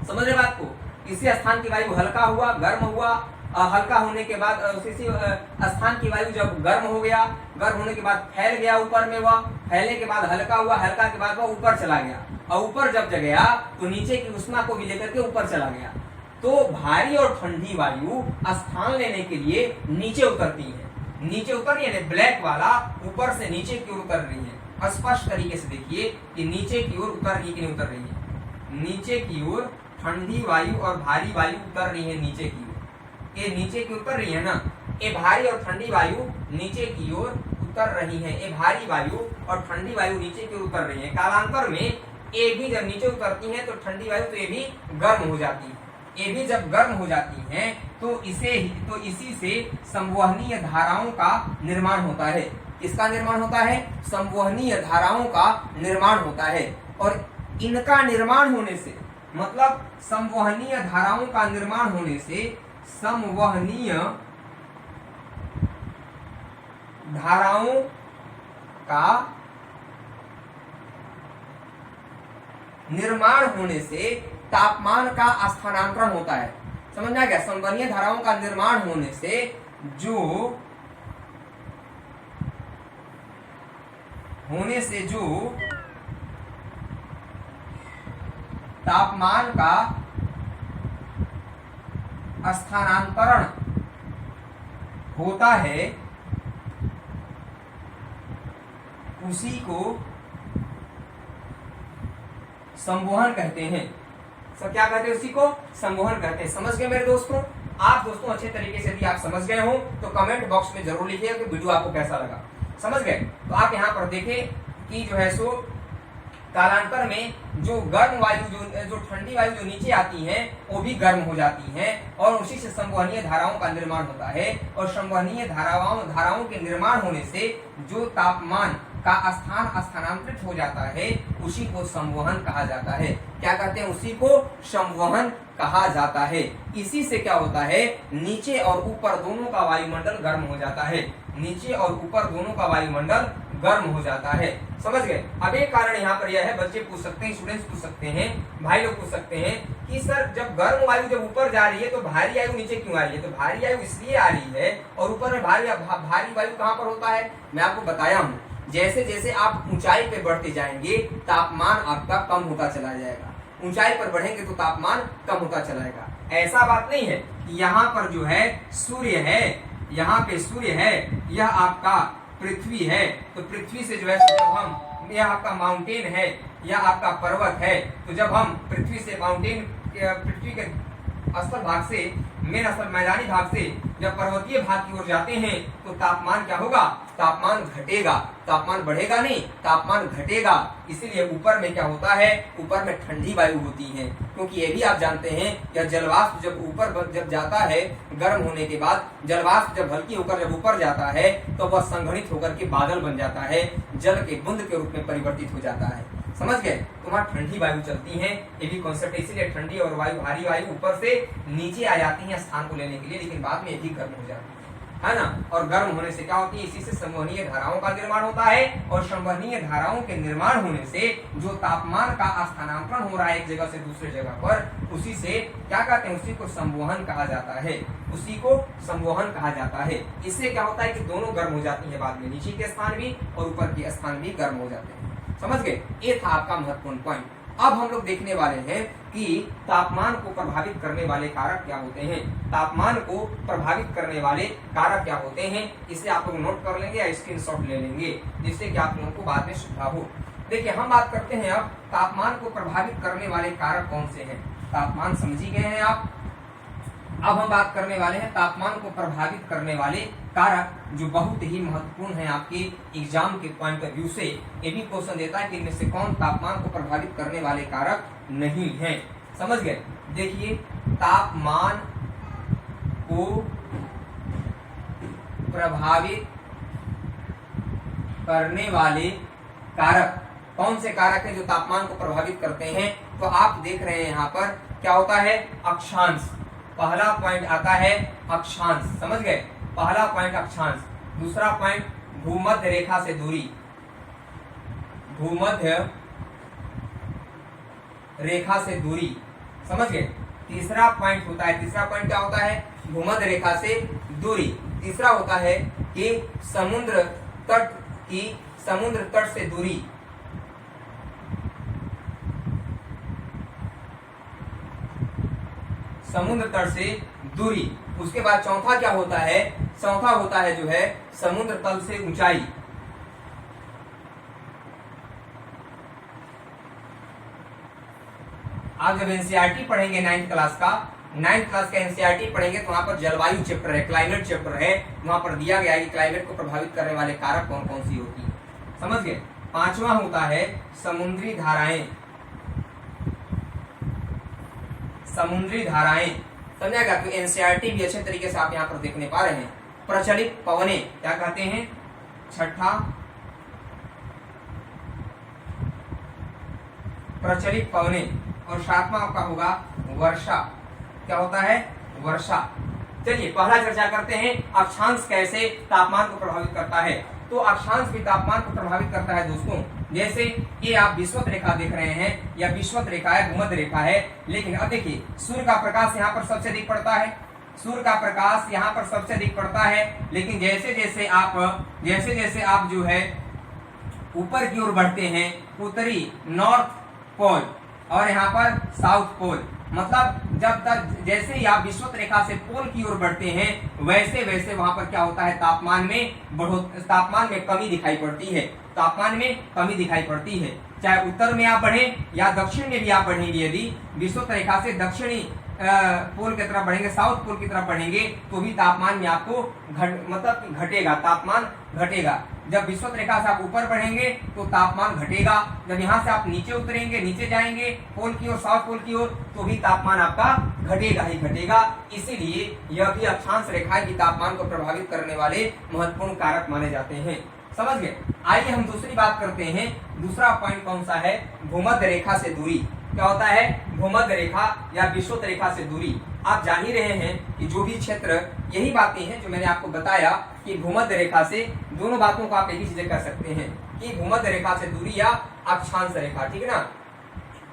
समझ रहे बात को? इसी स्थान की वायु हल्का हुआ, गर्म हुआ, हल्का होने के बाद उसी स्थान की वायु जब गर्म हो गया, गर्म होने के बाद फैल गया ऊपर में, वह फैलने के बाद हल्का हुआ, हल्का के बाद वह ऊपर चला गया, और ऊपर जब गया तो नीचे की उष्मा को भी लेकर के ऊपर चला गया। तो भारी और ठंडी वायु स्थान लेने के लिए नीचे उतरती है। नीचे उतर रही है, ब्लैक वाला ऊपर से नीचे की ओर उतर रही है। स्पष्ट तरीके से देखिए कि नीचे की ओर उतर रही है कि नहीं उतर रही है। नीचे की ओर ठंडी वायु और भारी वायु उतर रही है नीचे की ओर। ये नीचे की उतर रही है ना, ये भारी और ठंडी वायु नीचे की ओर उतर रही है। ये भारी वायु और ठंडी वायु नीचे की ओर उतर रही है। कालांतर में ये भी जब नीचे उतरती है तो ठंडी वायु तो ये भी गर्म हो जाती है। ये भी जब गर्म हो जाती हैं तो इसी से संवहनीय धाराओं का निर्माण होता है। किसका निर्माण होता है, संवहनीय धाराओं का निर्माण होता है। और इनका निर्माण होने से मतलब संवहनीय धाराओं का निर्माण होने से संवहनीय धाराओं का निर्माण होने से तापमान का स्थानांतरण होता है। समझ में आ गया? संवहनीय धाराओं का निर्माण होने से जो तापमान का स्थानांतरण होता है उसी को संवहन कहते हैं। सब क्या कहते हैं? उसी को संवहन कहते हैं। समझ गए मेरे दोस्तों? आप दोस्तों अच्छे तरीके से यदि आप समझ गए हो तो कमेंट बॉक्स में जरूर लिखिएगा कि वीडियो आपको कैसा लगा। समझ गए? तो आप यहाँ पर देखें कि जो है सो कालांतर में जो गर्म वायु जो ठंडी वायु जो नीचे आती है वो भी गर्म हो जाती हैं और उसी से संवहनीय धाराओं का निर्माण होता है। और संवहनीय धाराओं के निर्माण होने से जो तापमान का स्थान स्थानांतरित हो जाता है उसी को संवहन कहा जाता है। क्या कहते हैं? उसी को संवहन कहा जाता है। इसी से क्या होता है, नीचे और ऊपर दोनों का वायुमंडल गर्म हो जाता है। नीचे और ऊपर दोनों का वायुमंडल गर्म हो जाता है। समझ गए? अब एक कारण यहाँ पर यह है, बच्चे पूछ सकते हैं, स्टूडेंट्स पूछ सकते हैं, भाई लोग पूछ सकते हैं कि सर जब गर्म वायु जब ऊपर जा रही है तो भारी वायु नीचे क्यों आ रही है? तो भारी वायु इसलिए आ रही है और ऊपर में भारी वायु कहाँ पर होता है? मैं आपको बताया हूँ, जैसे जैसे आप ऊंचाई पे बढ़ते जाएंगे तापमान आपका कम होता चला जाएगा। ऊंचाई पर बढ़ेंगे तो तापमान कम होता चलाएगा। ऐसा बात नहीं है कि यहाँ पर जो है सूर्य है, यहाँ पे सूर्य है, यह आपका पृथ्वी है, तो पृथ्वी से जो है जब हम, यह आपका माउंटेन है, यह आपका पर्वत है, तो जब हम पृथ्वी से पृथ्वी के स्थल भाग से मेन स्थल मैदानी भाग से जब पर्वतीय भाग की ओर जाते हैं तो तापमान क्या होगा? तापमान घटेगा। तापमान बढ़ेगा नहीं, तापमान घटेगा। इसीलिए ऊपर में क्या होता है? ऊपर में ठंडी वायु होती है, क्योंकि ये भी आप जानते हैं या जलवाष्प जब ऊपर जब जाता है गर्म होने के बाद, जलवाष्प जब हल्की होकर जब ऊपर जाता है तो वह संघनित होकर के बादल बन जाता है, जल के बूंद के रूप में परिवर्तित हो जाता है। समझ गए? तुम्हारा ठंडी वायु चलती है, ये भी कॉन्सेप्ट। इसीलिए ठंडी और वायु भारी वायु ऊपर से नीचे आ जाती है स्थान को लेने के लिए, लेकिन बाद में ये भी गर्म हो जाती है। है ना। और गर्म होने से क्या होती है, इसी से संवहनीय धाराओं का निर्माण होता है, और संवहनीय धाराओं के निर्माण होने से जो तापमान का स्थानांतरण हो रहा है एक जगह से दूसरे जगह पर, उसी से क्या कहते हैं, उसी को संवहन कहा जाता है, उसी को संवहन कहा जाता है। इससे क्या होता है कि दोनों गर्म हो जाती है, बाद में नीचे के स्थान भी और ऊपर के स्थान भी गर्म हो जाते हैं। समझ गए, ये था आपका महत्वपूर्ण पॉइंट। अब हम लोग देखने वाले हैं कि तापमान को प्रभावित करने वाले कारक क्या होते हैं। तापमान को प्रभावित करने वाले कारक क्या होते हैं, इसे आप लोग नोट कर लेंगे या स्क्रीनशॉट ले लेंगे, जिससे कि आप लोगों को बाद में सुविधा हो। देखिए, हम बात करते हैं अब तापमान को प्रभावित करने वाले कारक कौन से हैं। तापमान समझी गए हैं आप। अब हम बात करने वाले हैं तापमान को प्रभावित करने वाले कारक, जो बहुत ही महत्वपूर्ण है आपके एग्जाम के पॉइंट ऑफ व्यू से। ये भी क्वेश्चन देता है कि इनमें से कौन तापमान को प्रभावित करने वाले कारक नहीं है। समझ गए। देखिए, तापमान को प्रभावित करने वाले कारक कौन से कारक हैं जो तापमान को प्रभावित करते हैं। तो आप देख रहे हैं यहाँ पर क्या होता है, अक्षांश। पहला पॉइंट आता है अक्षांश, समझ गए, पहला पॉइंट अक्षांश। दूसरा पॉइंट भूमध्य रेखा से दूरी, भूमध्य रेखा से दूरी, समझ गए। तीसरा पॉइंट होता है, तीसरा पॉइंट क्या होता है, भूमध्य रेखा से दूरी। तीसरा होता है कि समुद्र तट से दूरी, समुद्र तट से दूरी। उसके बाद चौथा क्या होता है, चौथा होता है जो है समुद्र तल से ऊंचाई। आप जब एनसीईआरटी पढ़ेंगे 9th क्लास का एनसीईआरटी पढ़ेंगे तो वहां पर जलवायु चैप्टर है, क्लाइमेट चैप्टर है, वहां पर दिया गया है कि क्लाइमेट को प्रभावित करने वाले कारक कौन कौन सी होती है। समझ गए। पांचवा होता है समुद्री धाराएं, समुद्री धाराएं, समझेगा। तो एनसीईआरटी भी अच्छे तरीके से आप यहाँ पर देखने पा रहे हैं। प्रचलित पवने क्या कहते हैं, छठा प्रचलित पवने, और सातवां आपका होगा वर्षा। क्या होता है, वर्षा। चलिए पहला चर्चा करते हैं, अक्षांश कैसे तापमान को प्रभावित करता है। तो अक्षांश भी तापमान को प्रभावित करता है दोस्तों। जैसे ये आप विषुवत रेखा देख रहे हैं, या विषुवत रेखा है, भूमध्य रेखा है, लेकिन अब देखिए सूर्य का प्रकाश यहाँ पर सबसे अधिक पड़ता है, सूर्य का प्रकाश यहाँ पर सबसे अधिक पड़ता है। लेकिन जैसे जैसे आप जो है ऊपर की ओर बढ़ते हैं, उत्तरी नॉर्थ पोल और यहाँ पर साउथ पोल, मतलब जब तक जैसे ही आप विषुवत रेखा से पोल की ओर बढ़ते हैं, वैसे वैसे वहां पर क्या होता है, तापमान में कमी दिखाई पड़ती है, तापमान में कमी दिखाई पड़ती है। चाहे उत्तर में आप बढ़े या दक्षिण में भी आप बढ़ेंगे, यदि विषुवत रेखा से दक्षिणी पोल की तरफ बढ़ेंगे, साउथ पोल की तरफ बढ़ेंगे, तो भी तापमान में आपको मतलब घटेगा, तापमान घटेगा। जब विषुवत रेखा से आप ऊपर बढ़ेंगे तो तापमान घटेगा, जब यहाँ से आप नीचे उतरेंगे, नीचे जाएंगे पोल की ओर, साउथ पोल की ओर, तो भी तापमान आपका घटेगा ही घटेगा। इसीलिए यह भी अक्षांश रेखाएं की तापमान को प्रभावित करने वाले महत्वपूर्ण कारक माने जाते हैं। समझ गए। आइए हम दूसरी बात करते हैं। दूसरा पॉइंट कौन सा है, भूमध्य रेखा से दूरी। क्या होता है, भूमध्य रेखा या विषुवत रेखा से दूरी। आप जान ही रहे हैं कि जो भी क्षेत्र, यही बातें हैं जो मैंने आपको बताया कि भूमध्य रेखा से, दोनों बातों को आप एक ही चीजें कर सकते हैं कि भूमध्य रेखा से दूरी या अक्षांश रेखा, ठीक है ना।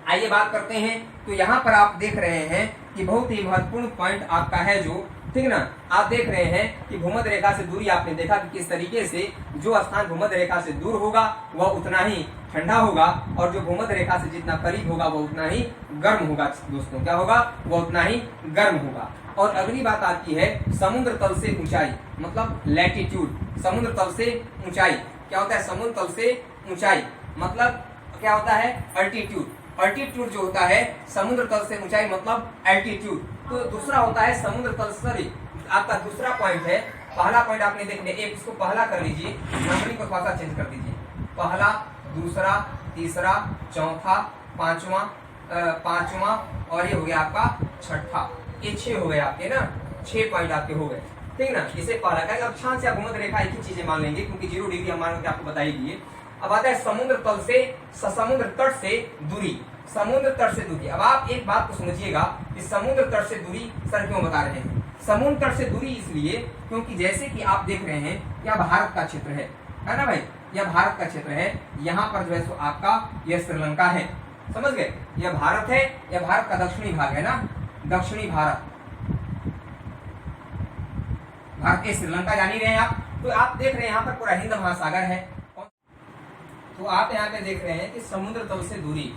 आइए बात करते हैं। तो यहाँ पर आप देख रहे हैं कि बहुत ही महत्वपूर्ण पॉइंट आपका है जो, ठीक ना, आप देख रहे हैं कि भूमध्य रेखा से दूरी। आपने देखा कि किस तरीके से जो स्थान भूमध्य रेखा से दूर होगा वह उतना ही ठंडा होगा, और जो भूमध्य रेखा से जितना करीब होगा वह उतना ही गर्म होगा। दोस्तों क्या होगा, वह उतना ही गर्म होगा। और अगली बात आती है समुद्र तल से ऊंचाई, मतलब लैटिट्यूड। समुद्र तल से ऊंचाई क्या होता है, समुद्र तल से ऊंचाई मतलब क्या होता है, अल्टीट्यूड। अल्टीट्यूड जो होता है समुद्र तल से ऊंचाई मतलब एल्टीट्यूड। तो दूसरा होता है समुद्र तल, सॉरी आपका दूसरा पॉइंट है। पहला पॉइंट आपने देख लिया, एक इसको पहला कर लीजिए, नंबरिंग को थोड़ा सा चेंज कर दीजिए। पहला, दूसरा, तीसरा, चौथा, पांचवा और ये हो गया आपका छठा। ये 6 हो गए आपके ना, 6 पॉइंट आपके हो गए, ठीक ना। इसे पहला कहेंगे। अक्षांश या भूमध्य रेखा एक ही चीजें मान लेंगे क्योंकि 0 डिग्री हम मान के आपको बता ही दिए। अब आता है समुद्र तल से, समुद्र तट से दूरी। समुद्र तट से दूरी। अब आप एक बात को समझिएगा कि समुद्र तट से दूरी सर क्यों बता रहे हैं। समुद्र तट से दूरी इसलिए क्योंकि जैसे कि आप देख रहे हैं यह भारत का क्षेत्र है ना भाई, यह भारत का क्षेत्र है। यहाँ पर जो है सो आपका यह श्रीलंका है, समझ गए। यह भारत है, यह भारत का दक्षिणी भाग है ना, दक्षिणी भारत, भारत के श्रीलंका जान ही रहे हैं आप। तो आप देख रहे हैं यहाँ पर पूरा हिंद महासागर है। तो आप यहाँ पे देख रहे हैं कि समुद्र तल से दूरी,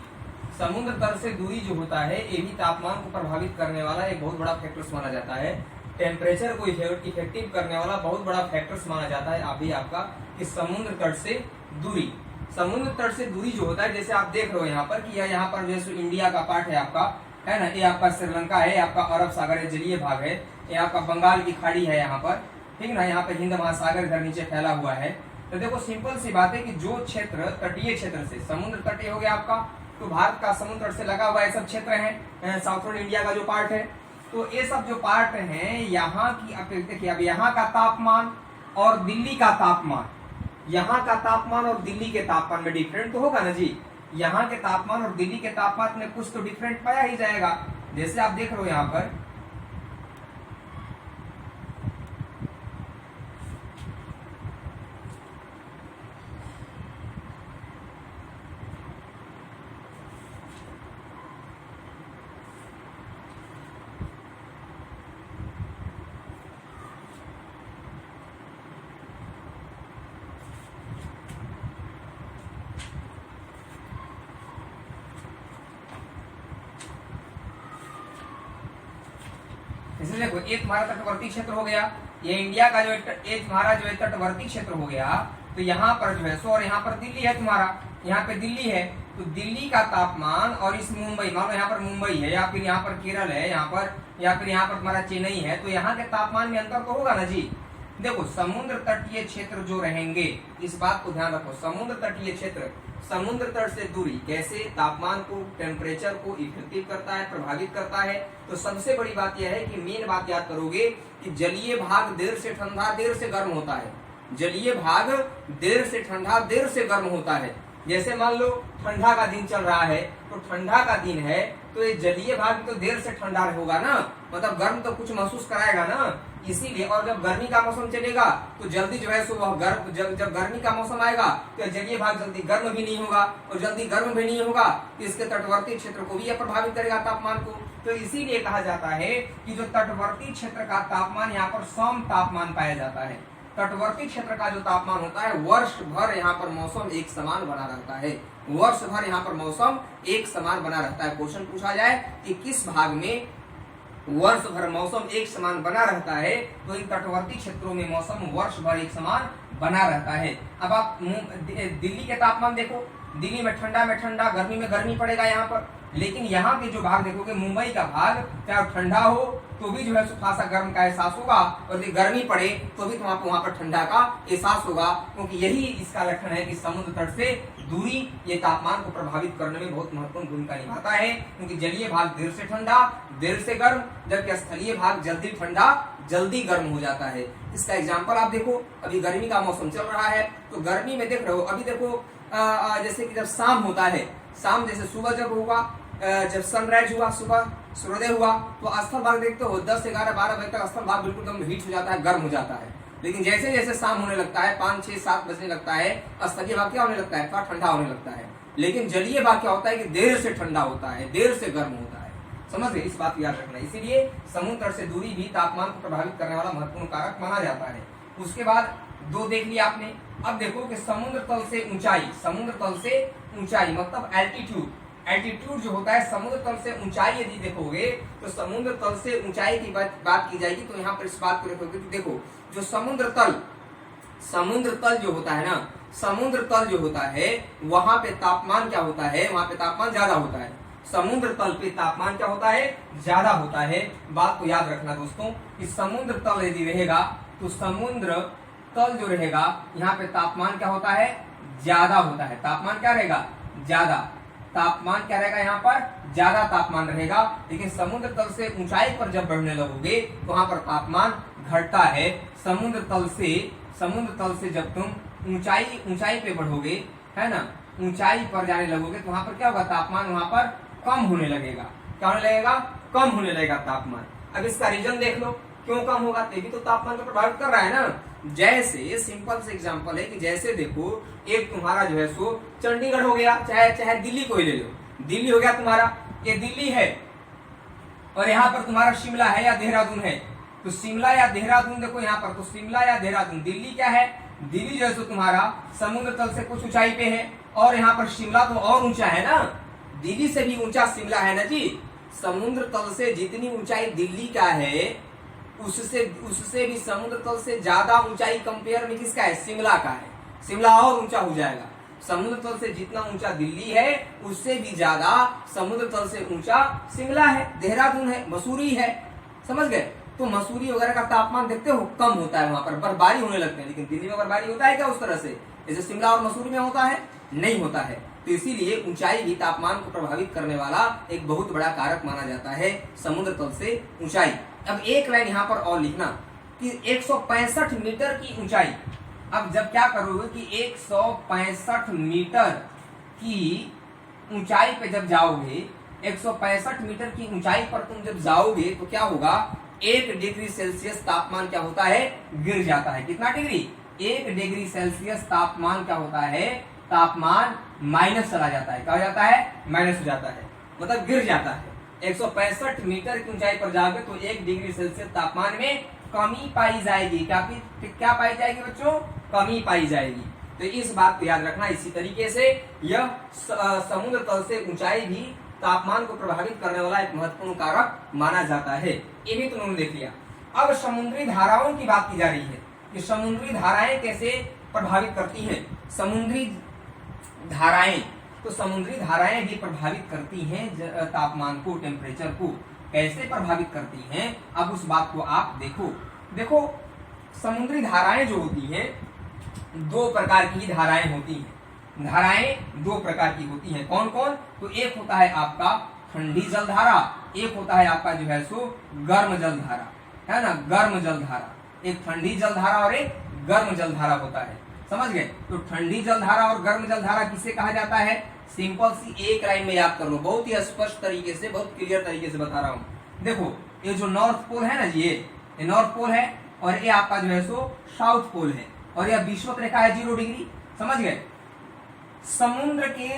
समुद्र तल से दूरी जो होता है ये भी तापमान को प्रभावित करने वाला एक बहुत बड़ा फैक्टर्स माना जाता है। टेम्परेचर को इफेक्टिव करने वाला बहुत बड़ा फैक्टर्स माना जाता है अभी आपका कि समुद्र तट से दूरी। समुद्र तट से दूरी जो होता है, जैसे आप देख रहे हो यहाँ पर कि यह यहाँ पर जैसे इंडिया का पार्ट है आपका, है ना, ये आपका श्रीलंका है, आपका अरब सागर है, जलीय भाग है, ये आपका बंगाल की खाड़ी है यहाँ पर, ठीक ना, यहाँ पे हिंद महासागर इधर नीचे फैला हुआ है। तो देखो सिंपल सी बात है कि जो क्षेत्र तटीय क्षेत्र से, समुद्र तटीय हो गया आपका, तो भारत का समुद्र तट से लगा हुआ ये सब क्षेत्र है, साउथर्न इंडिया का जो पार्ट है, तो ये सब जो पार्ट हैं यहाँ की देखिए अब यहाँ का तापमान और दिल्ली का तापमान, यहाँ का तापमान और दिल्ली के तापमान में डिफरेंट तो होगा ना जी। यहाँ के तापमान और दिल्ली के तापमान में कुछ तो डिफरेंट पाया ही जाएगा। जैसे आप देख रहे हो यहाँ पर इसलिए देखो एक हमारा तटवर्ती क्षेत्र हो गया, ये इंडिया का जो एक हमारा जो है तटवर्ती क्षेत्र हो गया, तो यहाँ पर जो है सो, और यहाँ पर दिल्ली है तुम्हारा, यहाँ पे दिल्ली है, तो दिल्ली का तापमान और इस मुंबई, मान लो यहाँ पर मुंबई है या फिर यहाँ पर केरल है यहाँ पर, या फिर यहाँ पर तुम्हारा चेन्नई है, तो यहाँ के तापमान में अंतर तो होगा ना जी। देखो समुद्र तटीय क्षेत्र जो रहेंगे, इस बात को ध्यान रखो, समुद्र तटीय क्षेत्र समुद्र तट से दूरी कैसे तापमान को, टेम्परेचर को इफेक्टिव करता है, प्रभावित करता है। तो सबसे बड़ी बात यह है कि मेन बात याद करोगे कि जलीय भाग देर से ठंडा देर से गर्म होता है, जलीय भाग देर से ठंडा देर से गर्म होता है। जैसे मान लो ठंडा का दिन चल रहा है, तो ठंडा का दिन है तो ये जलीय भाग तो देर से ठंडा होगा ना, मतलब गर्म तो कुछ महसूस कराएगा ना, इसीलिए। और जब गर्मी का मौसम चलेगा तो जल्दी जो है सो वह गर्म, जब गर्मी का मौसम आएगा तो जलीय भाग जल्दी गर्म भी नहीं होगा, और जल्दी गर्म भी नहीं होगा तो इसके तटवर्ती क्षेत्र को भी यह प्रभावित करेगा तापमान को। तो इसीलिए कहा जाता है कि जो तटवर्ती क्षेत्र का तापमान यहाँ पर सम तापमान पाया जाता है। तटवर्ती क्षेत्र का जो तापमान होता है वर्ष भर यहाँ पर मौसम एक समान बना रहता है, वर्ष भर यहाँ पर मौसम एक समान बना रहता है। क्वेश्चन पूछा जाए कि किस भाग में वर्ष भर मौसम एक समान बना रहता है, तो इन तटवर्ती क्षेत्रों में मौसम वर्ष भर एक समान बना रहता है। अब आप दिल्ली के तापमान देखो, दिल्ली में ठंडा, गर्मी में गर्मी पड़ेगा यहाँ पर, लेकिन यहाँ के जो भाग देखोगे, मुंबई का भाग चाहे ठंडा हो तो भी जो है खासा गर्म का एहसास होगा, और यदि गर्मी पड़े तो भी तुम्हारा वहाँ पर ठंडा का एहसास होगा, क्योंकि यही इसका लक्षण है कि समुद्र तट से दूरी ये तापमान को प्रभावित करने में बहुत महत्वपूर्ण भूमिका निभाता है। क्योंकि जलीय भाग देर से ठंडा देर से गर्म, जबकि स्थलीय भाग जल्दी ठंडा जल्दी गर्म हो जाता है। इसका एग्जाम्पल आप देखो, अभी गर्मी का मौसम चल रहा है, तो गर्मी में देख रहे हो, अभी देखो जैसे कि जब शाम होता है, शाम जैसे सुबह जब होगा, जब सनराइज हुआ, सुबह सूर्योदय हुआ, तो स्थल भाग देखते हो 10, 11, 12 बजे तक स्थल भाग बिल्कुल एकदम हीट हो जाता है, गर्म हो जाता है। लेकिन जैसे जैसे शाम होने लगता है, 5, 6, 7 बजने लगता है, स्थलीय भाग क्या होने लगता है, थोड़ा ठंडा होने लगता है। लेकिन जलीय भाग क्या होता है कि देर से ठंडा होता है, देर से गर्म होता है। समझ गए, इस बात को याद रखना। इसीलिए समुद्र तट से दूरी भी तापमान को प्रभावित करने वाला महत्वपूर्ण कारक माना जाता है। उसके बाद दो देख लिया आपने। अब देखो कि समुद्र तल से ऊंचाई, समुद्र तल से ऊंचाई मतलब एल्टीट्यूड, एल्टीट्यूड जो होता है समुद्र तल से ऊंचाई यदि देखोगे तो समुद्र तल से ऊंचाई की बात की जाएगी, तो यहाँ पर इस बात को देखोगे तो देखो जो समुद्र तल जो होता है ना, समुद्र तल जो होता है वहां पे तापमान क्या होता है, वहां पे तापमान ज्यादा होता है। समुद्र तल पे तापमान क्या होता है, ज्यादा होता है। बात को याद रखना दोस्तों कि समुद्र तल यदि रहेगा तो समुद्र तल जो रहेगा यहाँ पे तापमान क्या होता है, ज्यादा होता है। तापमान क्या रहेगा, ज्यादा। तापमान क्या रहेगा, यहाँ पर ज्यादा तापमान रहेगा। लेकिन समुद्र तल से ऊंचाई पर जब बढ़ने लगोगे तो वहां पर तापमान घटता है। समुद्र तल से जब तुम ऊंचाई पे बढ़ोगे, है ना, ऊंचाई पर जाने लगोगे तो वहां पर क्या होगा, तापमान वहां पर कम होने लगेगा। क्या होने लगेगा, कम होने लगेगा तापमान। अब इसका रीजन देख लो, क्यों कम होगा? ते भी तो तापमान को प्रभावित कर रहा है ना। जैसे सिंपल से एग्जांपल है कि जैसे देखो एक तुम्हारा जो है सो चंडीगढ़ हो गया, चाहे दिल्ली को ही ले लो, दिल्ली हो गया तुम्हारा, ये दिल्ली है और यहाँ पर तुम्हारा शिमला है या देहरादून है। तो शिमला या देहरादून देखो यहाँ पर, तो शिमला या देहरादून, दिल्ली क्या है? दिल्ली जो है सो तुम्हारा समुद्र तल से कुछ ऊंचाई पे है और यहाँ पर शिमला तो और ऊंचा है ना, दिल्ली से भी ऊंचा शिमला है ना जी। समुद्र तल से जितनी ऊंचाई दिल्ली का है उससे भी समुद्र तल से ज्यादा ऊंचाई कंपेयर में किसका है? शिमला का है। शिमला और ऊंचा हो जाएगा। समुद्र तल से जितना ऊंचा दिल्ली है उससे भी ज्यादा समुद्र तल से ऊंचा शिमला है, देहरादून है, मसूरी है। समझ गए? तो मसूरी वगैरह का तापमान देखते हो कम होता है, वहां पर बर्फबारी होने लगते हैं, लेकिन दिल्ली में बर्फबारी होता है क्या उस तरह से जैसे शिमला और मसूरी में होता है? नहीं होता है। तो इसीलिए ऊंचाई भी तापमान को प्रभावित करने वाला एक बहुत बड़ा कारक माना जाता है, समुद्र तल से ऊंचाई। अब एक लाइन यहाँ पर और लिखना कि 165 मीटर की ऊंचाई। अब जब क्या करोगे कि 165 मीटर की ऊंचाई पे जब जाओगे, 165 मीटर की ऊंचाई पर तुम जब जाओगे तो क्या होगा? 1 डिग्री सेल्सियस तापमान क्या होता है? गिर जाता है। कितना डिग्री? 1 डिग्री सेल्सियस तापमान क्या होता है? तापमान माइनस चला जाता है। क्या हो जाता है? माइनस हो जाता है, मतलब गिर जाता है। 165 मीटर की ऊंचाई पर जाओगे तो 1 डिग्री सेल्सियस तापमान में कमी पाई जाएगी। क्या पाई जाएगी बच्चों? कमी पाई जाएगी। तो इस बात को याद रखना। इसी तरीके से यह समुद्र तल से ऊंचाई भी तापमान को प्रभावित करने वाला एक महत्वपूर्ण कारक माना जाता है। ये भी तुमने देख लिया। अब समुद्री धाराओं की बात की जा रही है कि समुद्री धाराएं कैसे प्रभावित करती हैं। समुद्री धाराएं, तो समुद्री धाराएं भी प्रभावित करती हैं तापमान को, टेम्परेचर को। कैसे प्रभावित करती हैं, अब उस बात को आप देखो समुद्री धाराएं जो होती हैं 2 प्रकार की धाराएं होती हैं। धाराएं 2 प्रकार की होती हैं। कौन कौन? तो एक होता है आपका ठंडी जल धारा, एक होता है आपका जो है सो गर्म जल धारा, है ना, गर्म जल धारा। एक ठंडी जल धारा और एक गर्म जल धारा होता है। समझ गए? तो ठंडी जल धारा और गर्म जल धारा किसे कहा जाता है? सिंपल सी एक लाइन में याद कर लो, बहुत ही स्पष्ट तरीके से, बहुत क्लियर तरीके से बता रहा हूं। देखो ये जो नॉर्थ पोल है ना जी, ये नॉर्थ पोल है और ये आपका जो है सो साउथ पोल है और यह विषुवत रेखा है 0 डिग्री। समझ गए? समुद्र के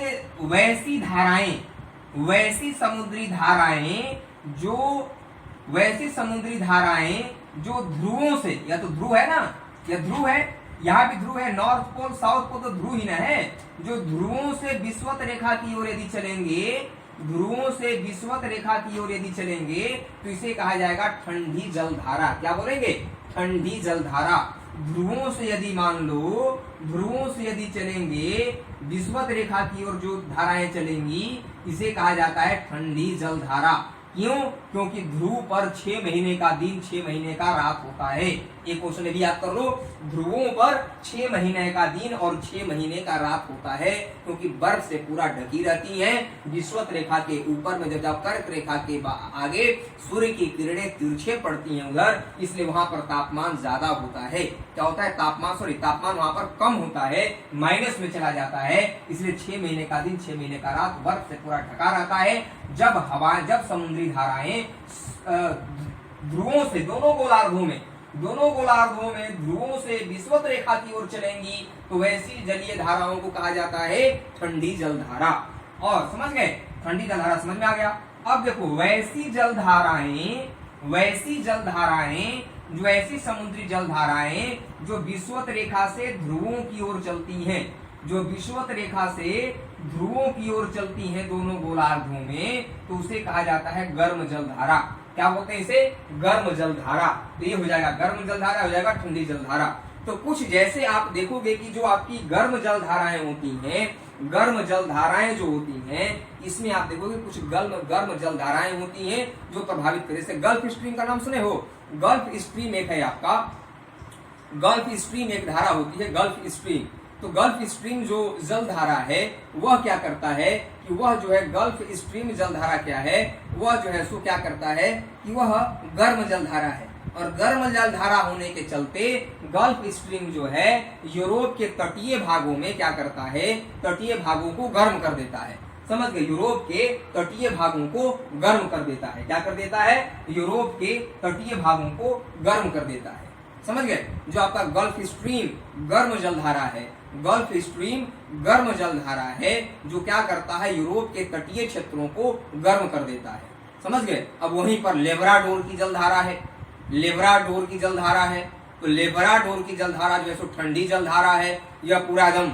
वैसी समुद्री धाराएं जो ध्रुवों से, या तो ध्रुव है ना, या ध्रुव है, यहाँ भी ध्रुव है, नॉर्थ पोल साउथ पोल तो ध्रुव ही ना है। जो ध्रुवों से विषुवत रेखा की ओर यदि चलेंगे, ध्रुवों से विषुवत रेखा की ओर यदि चलेंगे तो इसे कहा जाएगा ठंडी जल धारा। क्या बोलेंगे? ठंडी जल धारा। ध्रुवों से यदि मान लो, ध्रुवों से यदि चलेंगे, विषुवत रेखा की ओर जो धाराएं चलेंगी इसे कहा जाता है ठंडी जल धारा। क्यों? क्योंकि ध्रुव पर 6 महीने का दिन, 6 महीने का रात होता है। एक क्वेश्चन भी याद कर लो, ध्रुवों पर 6 महीने का दिन और 6 महीने का रात होता है, क्योंकि बर्फ से पूरा ढकी रहती है। विषुवत रेखा के ऊपर में जब कर्क रेखा के आगे सूर्य की किरणें तिरछे पड़ती हैं उधर, इसलिए वहां पर तापमान ज्यादा होता है। क्या होता है? तापमान वहां पर कम होता है, माइनस में चला जाता है। इसलिए 6 महीने का दिन, 6 महीने का रात बर्फ से पूरा ढका रहता है। जब समुद्री धाराएं ध्रुवों से, दोनों गोलार्धों में ध्रुवों से विषुवत रेखा की ओर चलेंगी तो वैसी जलीय धाराओं को कहा जाता है ठंडी जल धारा। और समझ गए? ठंडी जल धारा समझ में आ गया। अब देखो वैसी समुद्री जल धाराएं जो विषुवत रेखा से ध्रुवों की ओर चलती हैं, जो विषुवत रेखा से ध्रुवों की ओर चलती हैं दोनों गोलार्धों में, तो उसे कहा जाता है गर्म जल धारा। क्या बोलते हैं इसे? गर्म जल धारा। तो ये हो जाएगा गर्म जल धारा, हो जाएगा ठंडी जल धारा। तो कुछ जैसे आप देखोगे कि जो आपकी गर्म जल धाराएं होती हैं, गर्म जल धाराएं जो होती हैं, इसमें आप देखोगे कुछ गर्म जल धाराएं होती हैं जो प्रभावित करे। जैसे गल्फ स्ट्रीम का नाम सुने हो? गल्फ स्ट्रीम एक है आपका, गल्फ स्ट्रीम एक धारा होती है, गल्फ स्ट्रीम। तो गल्फ स्ट्रीम जो जल धारा है वह क्या करता है कि वह जो है गल्फ स्ट्रीम जल धारा क्या है, वह जो है सो क्या करता है कि वह गर्म जल धारा है। और गर्म जल धारा होने के चलते गल्फ स्ट्रीम जो है यूरोप के तटीय भागों में क्या करता है, तटीय भागों को गर्म कर देता है। समझ गए, यूरोप के तटीय भागों को गर्म कर देता है। क्या कर देता है? यूरोप के तटीय भागों को गर्म कर देता है। समझ गए, जो आपका गल्फ स्ट्रीम गर्म जलधारा है, गल्फ स्ट्रीम गर्म जलधारा है, जो क्या करता है, यूरोप के तटीय क्षेत्रों को गर्म कर देता है। समझ गए। अब वहीं पर लेब्राडोर की जलधारा है, लेब्राडोर की जलधारा है, तो लेब्राडोर की जलधारा जो है सो ठंडी जलधारा है। यह पूरा एकदम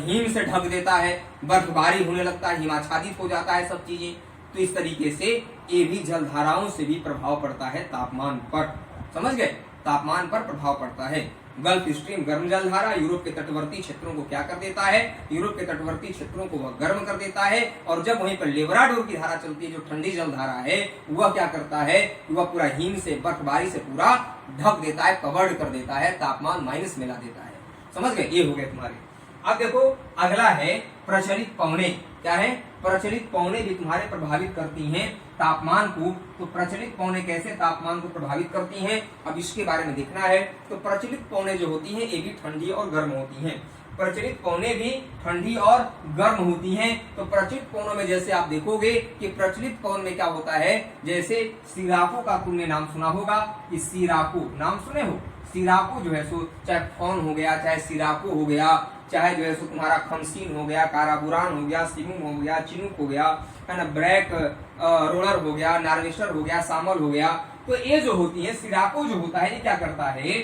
हिम से ढक देता है, बर्फबारी होने लगता है, हिमाच्छादित हो जाता है सब चीजें। तो इस तरीके से ये भी जलधाराओं से भी प्रभाव पड़ता है तापमान पर। समझ गए, तापमान पर प्रभाव पड़ता है। गल्फ स्ट्रीम गर्म जलधारा यूरोप के तटवर्ती क्षेत्रों को क्या कर देता है, यूरोप के तटवर्ती क्षेत्रों को वह गर्म कर देता है। और जब वहीं पर लेब्राडोर की धारा चलती है, जो ठंडी जलधारा है, वह क्या करता है, वह पूरा हिम से, बर्फबारी से पूरा ढक देता है, कवर्ड कर देता है, तापमान माइनस में ला देता है। समझ गए, ये हो गए तुम्हारे। अब देखो अगला है प्रचलित पवने। क्या है? प्रचलित पवने भी तुम्हारे प्रभावित करती हैं तापमान को। तो प्रचलित पवने कैसे तापमान को प्रभावित करती हैं, अब इसके बारे में देखना है। तो प्रचलित पवने जो होती हैं, ये भी ठंडी और गर्म होती हैं। प्रचलित पवने भी ठंडी और गर्म होती हैं। तो प्रचलित पवनों में जैसे आप देखोगे कि प्रचलित पवन में क्या होता है, जैसे सिराको का तुमने नाम सुना होगा, कि सिराको नाम सुने हो। सिराको जो है सो चाहे फोन हो गया, चाहे सिराको हो गया, चाहे जो है सो तुम्हारा खमसीन हो गया, काराबुरान हो गया, सिमुम हो गया, चिनुक हो गया, है ना, ब्रैक रोलर हो गया, नार्वेस्टर हो गया, सामल हो गया। तो ये जो होती है, सिराको जो होता है, ये क्या करता है,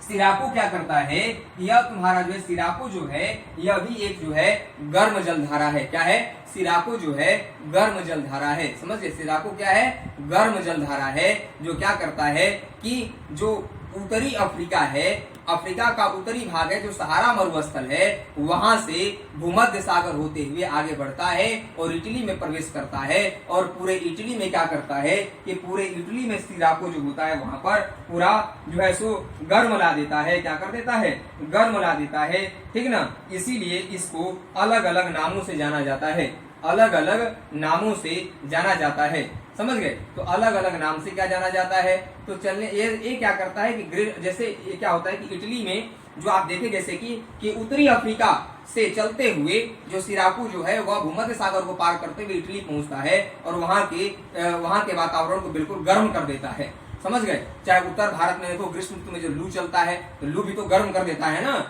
सिराको क्या करता है, यह तुम्हारा जो है सिराको जो है, यह भी एक जो है गर्म जलधारा है। क्या है? सिराको जो है गर्म जलधारा है। समझिए, सिराको क्या है? गर्म जलधारा है, जो क्या करता है कि जो उत्तरी अफ्रीका है, अफ्रीका का उत्तरी भाग है, जो सहारा मरुस्थल है, वहां से भूमध्य सागर होते हुए आगे बढ़ता है और इटली में प्रवेश करता है। और पूरे इटली में क्या करता है कि पूरे इटली में सिराको जो होता है, वहां पर पूरा जो है सो गर्म ला देता है। क्या कर देता है? गर्म ला देता है। ठीक ना, इसीलिए इसको अलग अलग नामों से जाना जाता है, अलग अलग नामों से जाना जाता है। समझ गए, तो अलग अलग नाम से क्या जाना जाता है। तो चलने ये क्या करता है कि जैसे ये क्या होता है कि इटली में जो आप देखें, जैसे कि उत्तरी अफ्रीका से चलते हुए जो सिराकू जो है, वह भूमध्य सागर को पार करते हुए इटली पहुंचता है और वहां के वातावरण को बिल्कुल गर्म कर देता है। समझ गए, चाहे उत्तर भारत में देखो ग्रीष्म ऋतु में जो लू चलता है, तो लू भी तो गर्म कर देता है ना।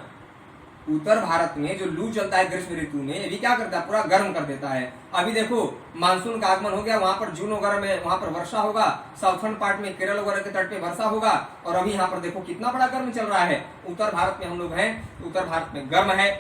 उत्तर भारत में जो लू चलता है ग्रीष्म ऋतु में, ये भी क्या करता है, पूरा गर्म कर देता है। अभी देखो मानसून का आगमन हो गया, वहां पर जून वगैरह में वहां पर वर्षा होगा, साउथर्न पार्ट में केरल वगैरह के तट पे वर्षा होगा। और अभी यहाँ पर देखो कितना बड़ा गर्म चल रहा है। उत्तर भारत में हम लोग हैं, उत्तर भारत में गर्म है,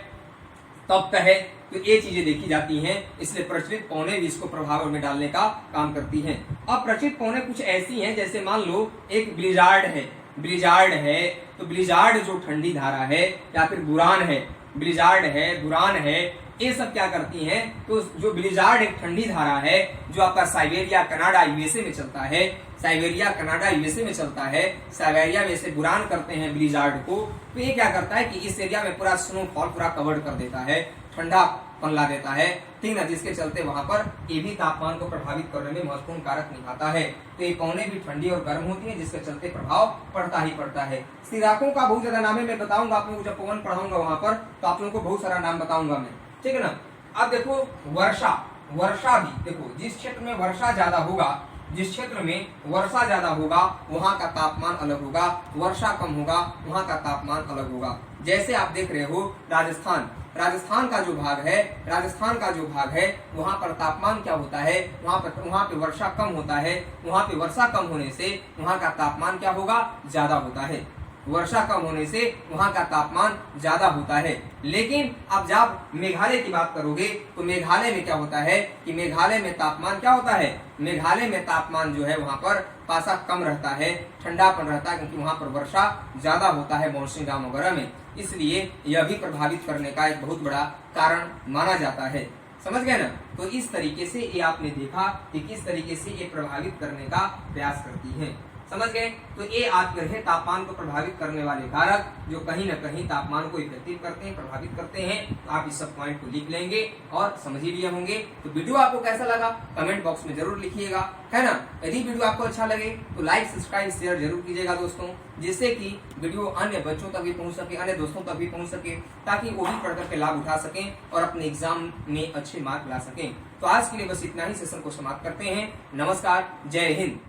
तप्त है। तो ये चीजें देखी जाती हैं, इसलिए प्रचलित पवने भी इसको प्रभाव में डालने का काम करती हैं। अब प्रचलित पवने कुछ ऐसी हैं, जैसे मान लो एक ब्लिजार्ड है, ब्लिजार्ड है, तो ब्लिजार्ड जो ठंडी धारा है, या फिर बुरान है, ब्लिजार्ड है, बुरान है, ये सब क्या करती हैं। तो जो ब्लिजार्ड एक ठंडी धारा है, जो आपका साइबेरिया कनाडा यूएसए में चलता है, साइबेरिया कनाडा यूएसए में चलता है, साइबेरिया में से बुरान करते हैं ब्लिजार्ड को। तो ये क्या करता है कि इस एरिया में पूरा स्नोफॉल पूरा कवर कर देता है, ठंडा ला देता है। ठीक ना, जिसके चलते वहां पर ये भी तापमान को प्रभावित करने में महत्वपूर्ण कारक निभाता है। तो ये पवने भी ठंडी और गर्म होती है, जिसके चलते प्रभाव पड़ता ही पड़ता है। सिराकों का बहुत ज्यादा नाम है, मैं बताऊंगा आप लोगों को, जब पवन पढ़ाऊंगा वहां पर, तो आप लोगों को बहुत सारा नाम बताऊंगा मैं। ठीक है ना। अब देखो वर्षा, वर्षा भी देखो, जिस क्षेत्र में वर्षा ज्यादा होगा, जिस क्षेत्र में वर्षा ज्यादा होगा, वहां का तापमान अलग होगा, वर्षा कम होगा, वहां का तापमान अलग होगा। जैसे आप देख रहे हो राजस्थान, राजस्थान का जो भाग है, राजस्थान का जो भाग है, वहां पर तापमान क्या होता है, वहां पे वर्षा कम होता है। वहां पे वर्षा कम होने से वहां का तापमान क्या होगा, ज्यादा होता है। वर्षा कम होने से वहां का तापमान ज्यादा होता है। लेकिन अब जब मेघालय की बात करोगे, तो मेघालय में क्या होता है कि मेघालय में तापमान क्या होता है, मेघालय में तापमान जो है वहां पर पासा कम रहता है, ठंडापन रहता है, क्योंकि वहां पर वर्षा ज्यादा होता है मौसम वगैरह में। इसलिए यह भी प्रभावित करने का एक बहुत बड़ा कारण माना जाता है। समझ गए ना। तो इस तरीके से ये आपने देखा कि किस तरीके से ये प्रभावित करने का प्रयास करती है। समझ गए? तो ये आपके रहे तापमान को प्रभावित करने वाले कारक जो कहीं न कहीं तापमान को इफेक्टिव करते हैं, प्रभावित करते हैं। तो आप इस सब पॉइंट को लिख लेंगे और समझ ही लिए होंगे। तो वीडियो आपको कैसा लगा कमेंट बॉक्स में जरूर लिखिएगा, है ना। यदि वीडियो आपको अच्छा लगे तो लाइक, सब्सक्राइब, शेयर जरूर कीजिएगा दोस्तों, जिससे कि वीडियो अन्य बच्चों तक भी पहुंच सके, अन्य दोस्तों तक भी पहुंच सके, ताकि वो भी पढ़ करके लाभ उठा सकें और अपने एग्जाम में अच्छे मार्क ला सकें। तो आज के लिए बस इतना ही, सेशन को समाप्त करते हैं। नमस्कार, जय हिंद।